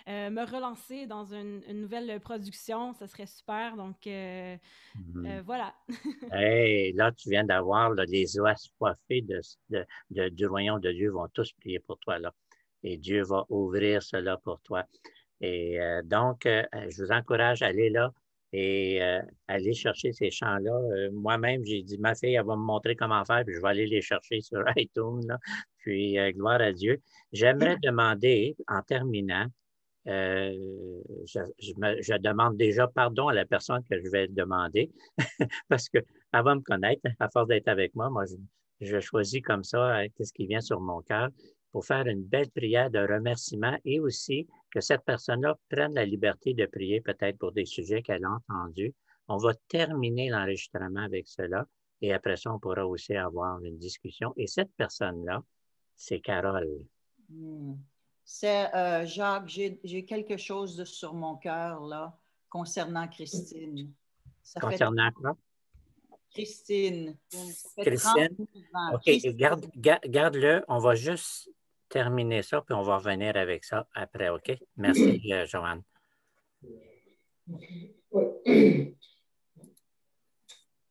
me relancer dans une nouvelle production. Ça serait super. Donc, voilà. Hey, là, tu viens d'avoir les oies assoiffées du royaume de Dieu vont tous prier pour toi, là. Et Dieu va ouvrir cela pour toi. Et donc, je vous encourage à aller là et aller chercher ces chants-là. Moi-même, j'ai dit, ma fille, elle va me montrer comment faire, puis je vais aller les chercher sur iTunes, là. Puis, gloire à Dieu. J'aimerais demander, en terminant, je demande déjà pardon à la personne que je vais demander parce qu'elle va me connaître, à force d'être avec moi, je choisis comme ça qu'est-ce qui vient sur mon cœur pour faire une belle prière de remerciement et aussi que cette personne-là prenne la liberté de prier peut-être pour des sujets qu'elle a entendus. On va terminer l'enregistrement avec cela et après ça, on pourra aussi avoir une discussion. Et cette personne-là, c'est Carole. C'est Jacques, j'ai quelque chose sur mon cœur là concernant Christine. Concernant quoi? Christine. Christine, OK, garde-le. On va juste terminer ça, puis on va revenir avec ça après, OK? Merci, Joanne. Oui.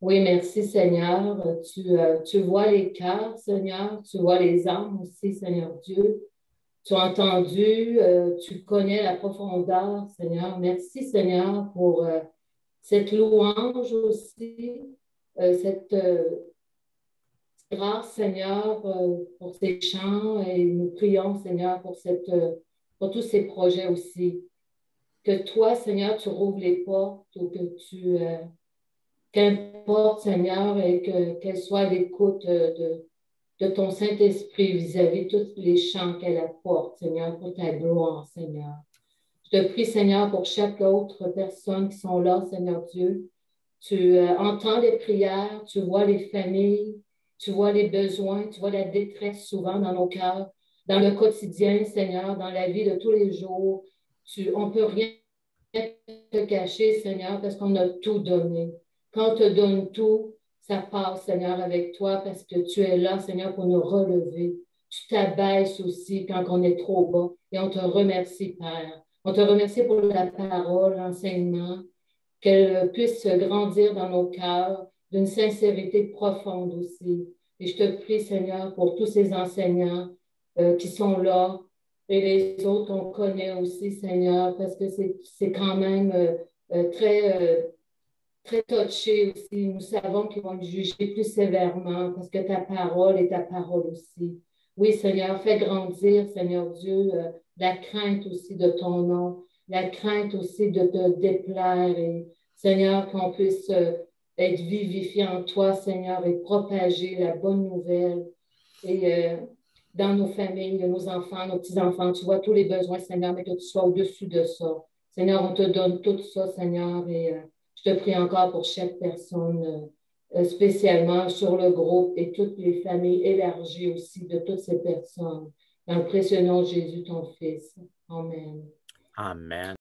Oui, merci Seigneur. Tu vois les cœurs, Seigneur. Tu vois les âmes aussi, Seigneur Dieu. Tu as entendu, tu connais la profondeur, Seigneur. Merci Seigneur pour cette louange aussi, cette grâce, Seigneur, pour ces chants et nous prions, Seigneur, pour tous ces projets aussi. Que toi, Seigneur, tu rouvres les portes ou que qu'importe, Seigneur, et qu'elle soit à l'écoute de ton Saint-Esprit vis-à-vis de tous les chants qu'elle apporte, Seigneur, pour ta gloire, Seigneur. Je te prie, Seigneur, pour chaque autre personne qui sont là, Seigneur Dieu. Tu entends les prières, tu vois les familles, tu vois les besoins, tu vois la détresse souvent dans nos cœurs, dans le quotidien, Seigneur, dans la vie de tous les jours. On ne peut rien te cacher, Seigneur, parce qu'on a tout donné. Quand on te donne tout, ça passe, Seigneur, avec toi, parce que tu es là, Seigneur, pour nous relever. Tu t'abaisses aussi quand on est trop bas. Et on te remercie, Père. On te remercie pour la parole, l'enseignement, qu'elle puisse grandir dans nos cœurs d'une sincérité profonde aussi. Et je te prie, Seigneur, pour tous ces enseignants qui sont là et les autres qu'on connaît aussi, Seigneur, parce que c'est quand même très touché aussi. Nous savons qu'ils vont juger plus sévèrement parce que ta parole est ta parole aussi. Oui, Seigneur, fais grandir, Seigneur Dieu, la crainte aussi de ton nom, la crainte aussi de te déplaire et Seigneur, qu'on puisse être vivifié en toi, Seigneur, et propager la bonne nouvelle et dans nos familles, nos enfants, nos petits-enfants. Tu vois tous les besoins, Seigneur, mais que tu sois au-dessus de ça. Seigneur, on te donne tout ça, Seigneur, et je te prie encore pour chaque personne, spécialement sur le groupe et toutes les familles élargies aussi de toutes ces personnes. Dans le précieux nom de Jésus, ton Fils. Amen. Amen.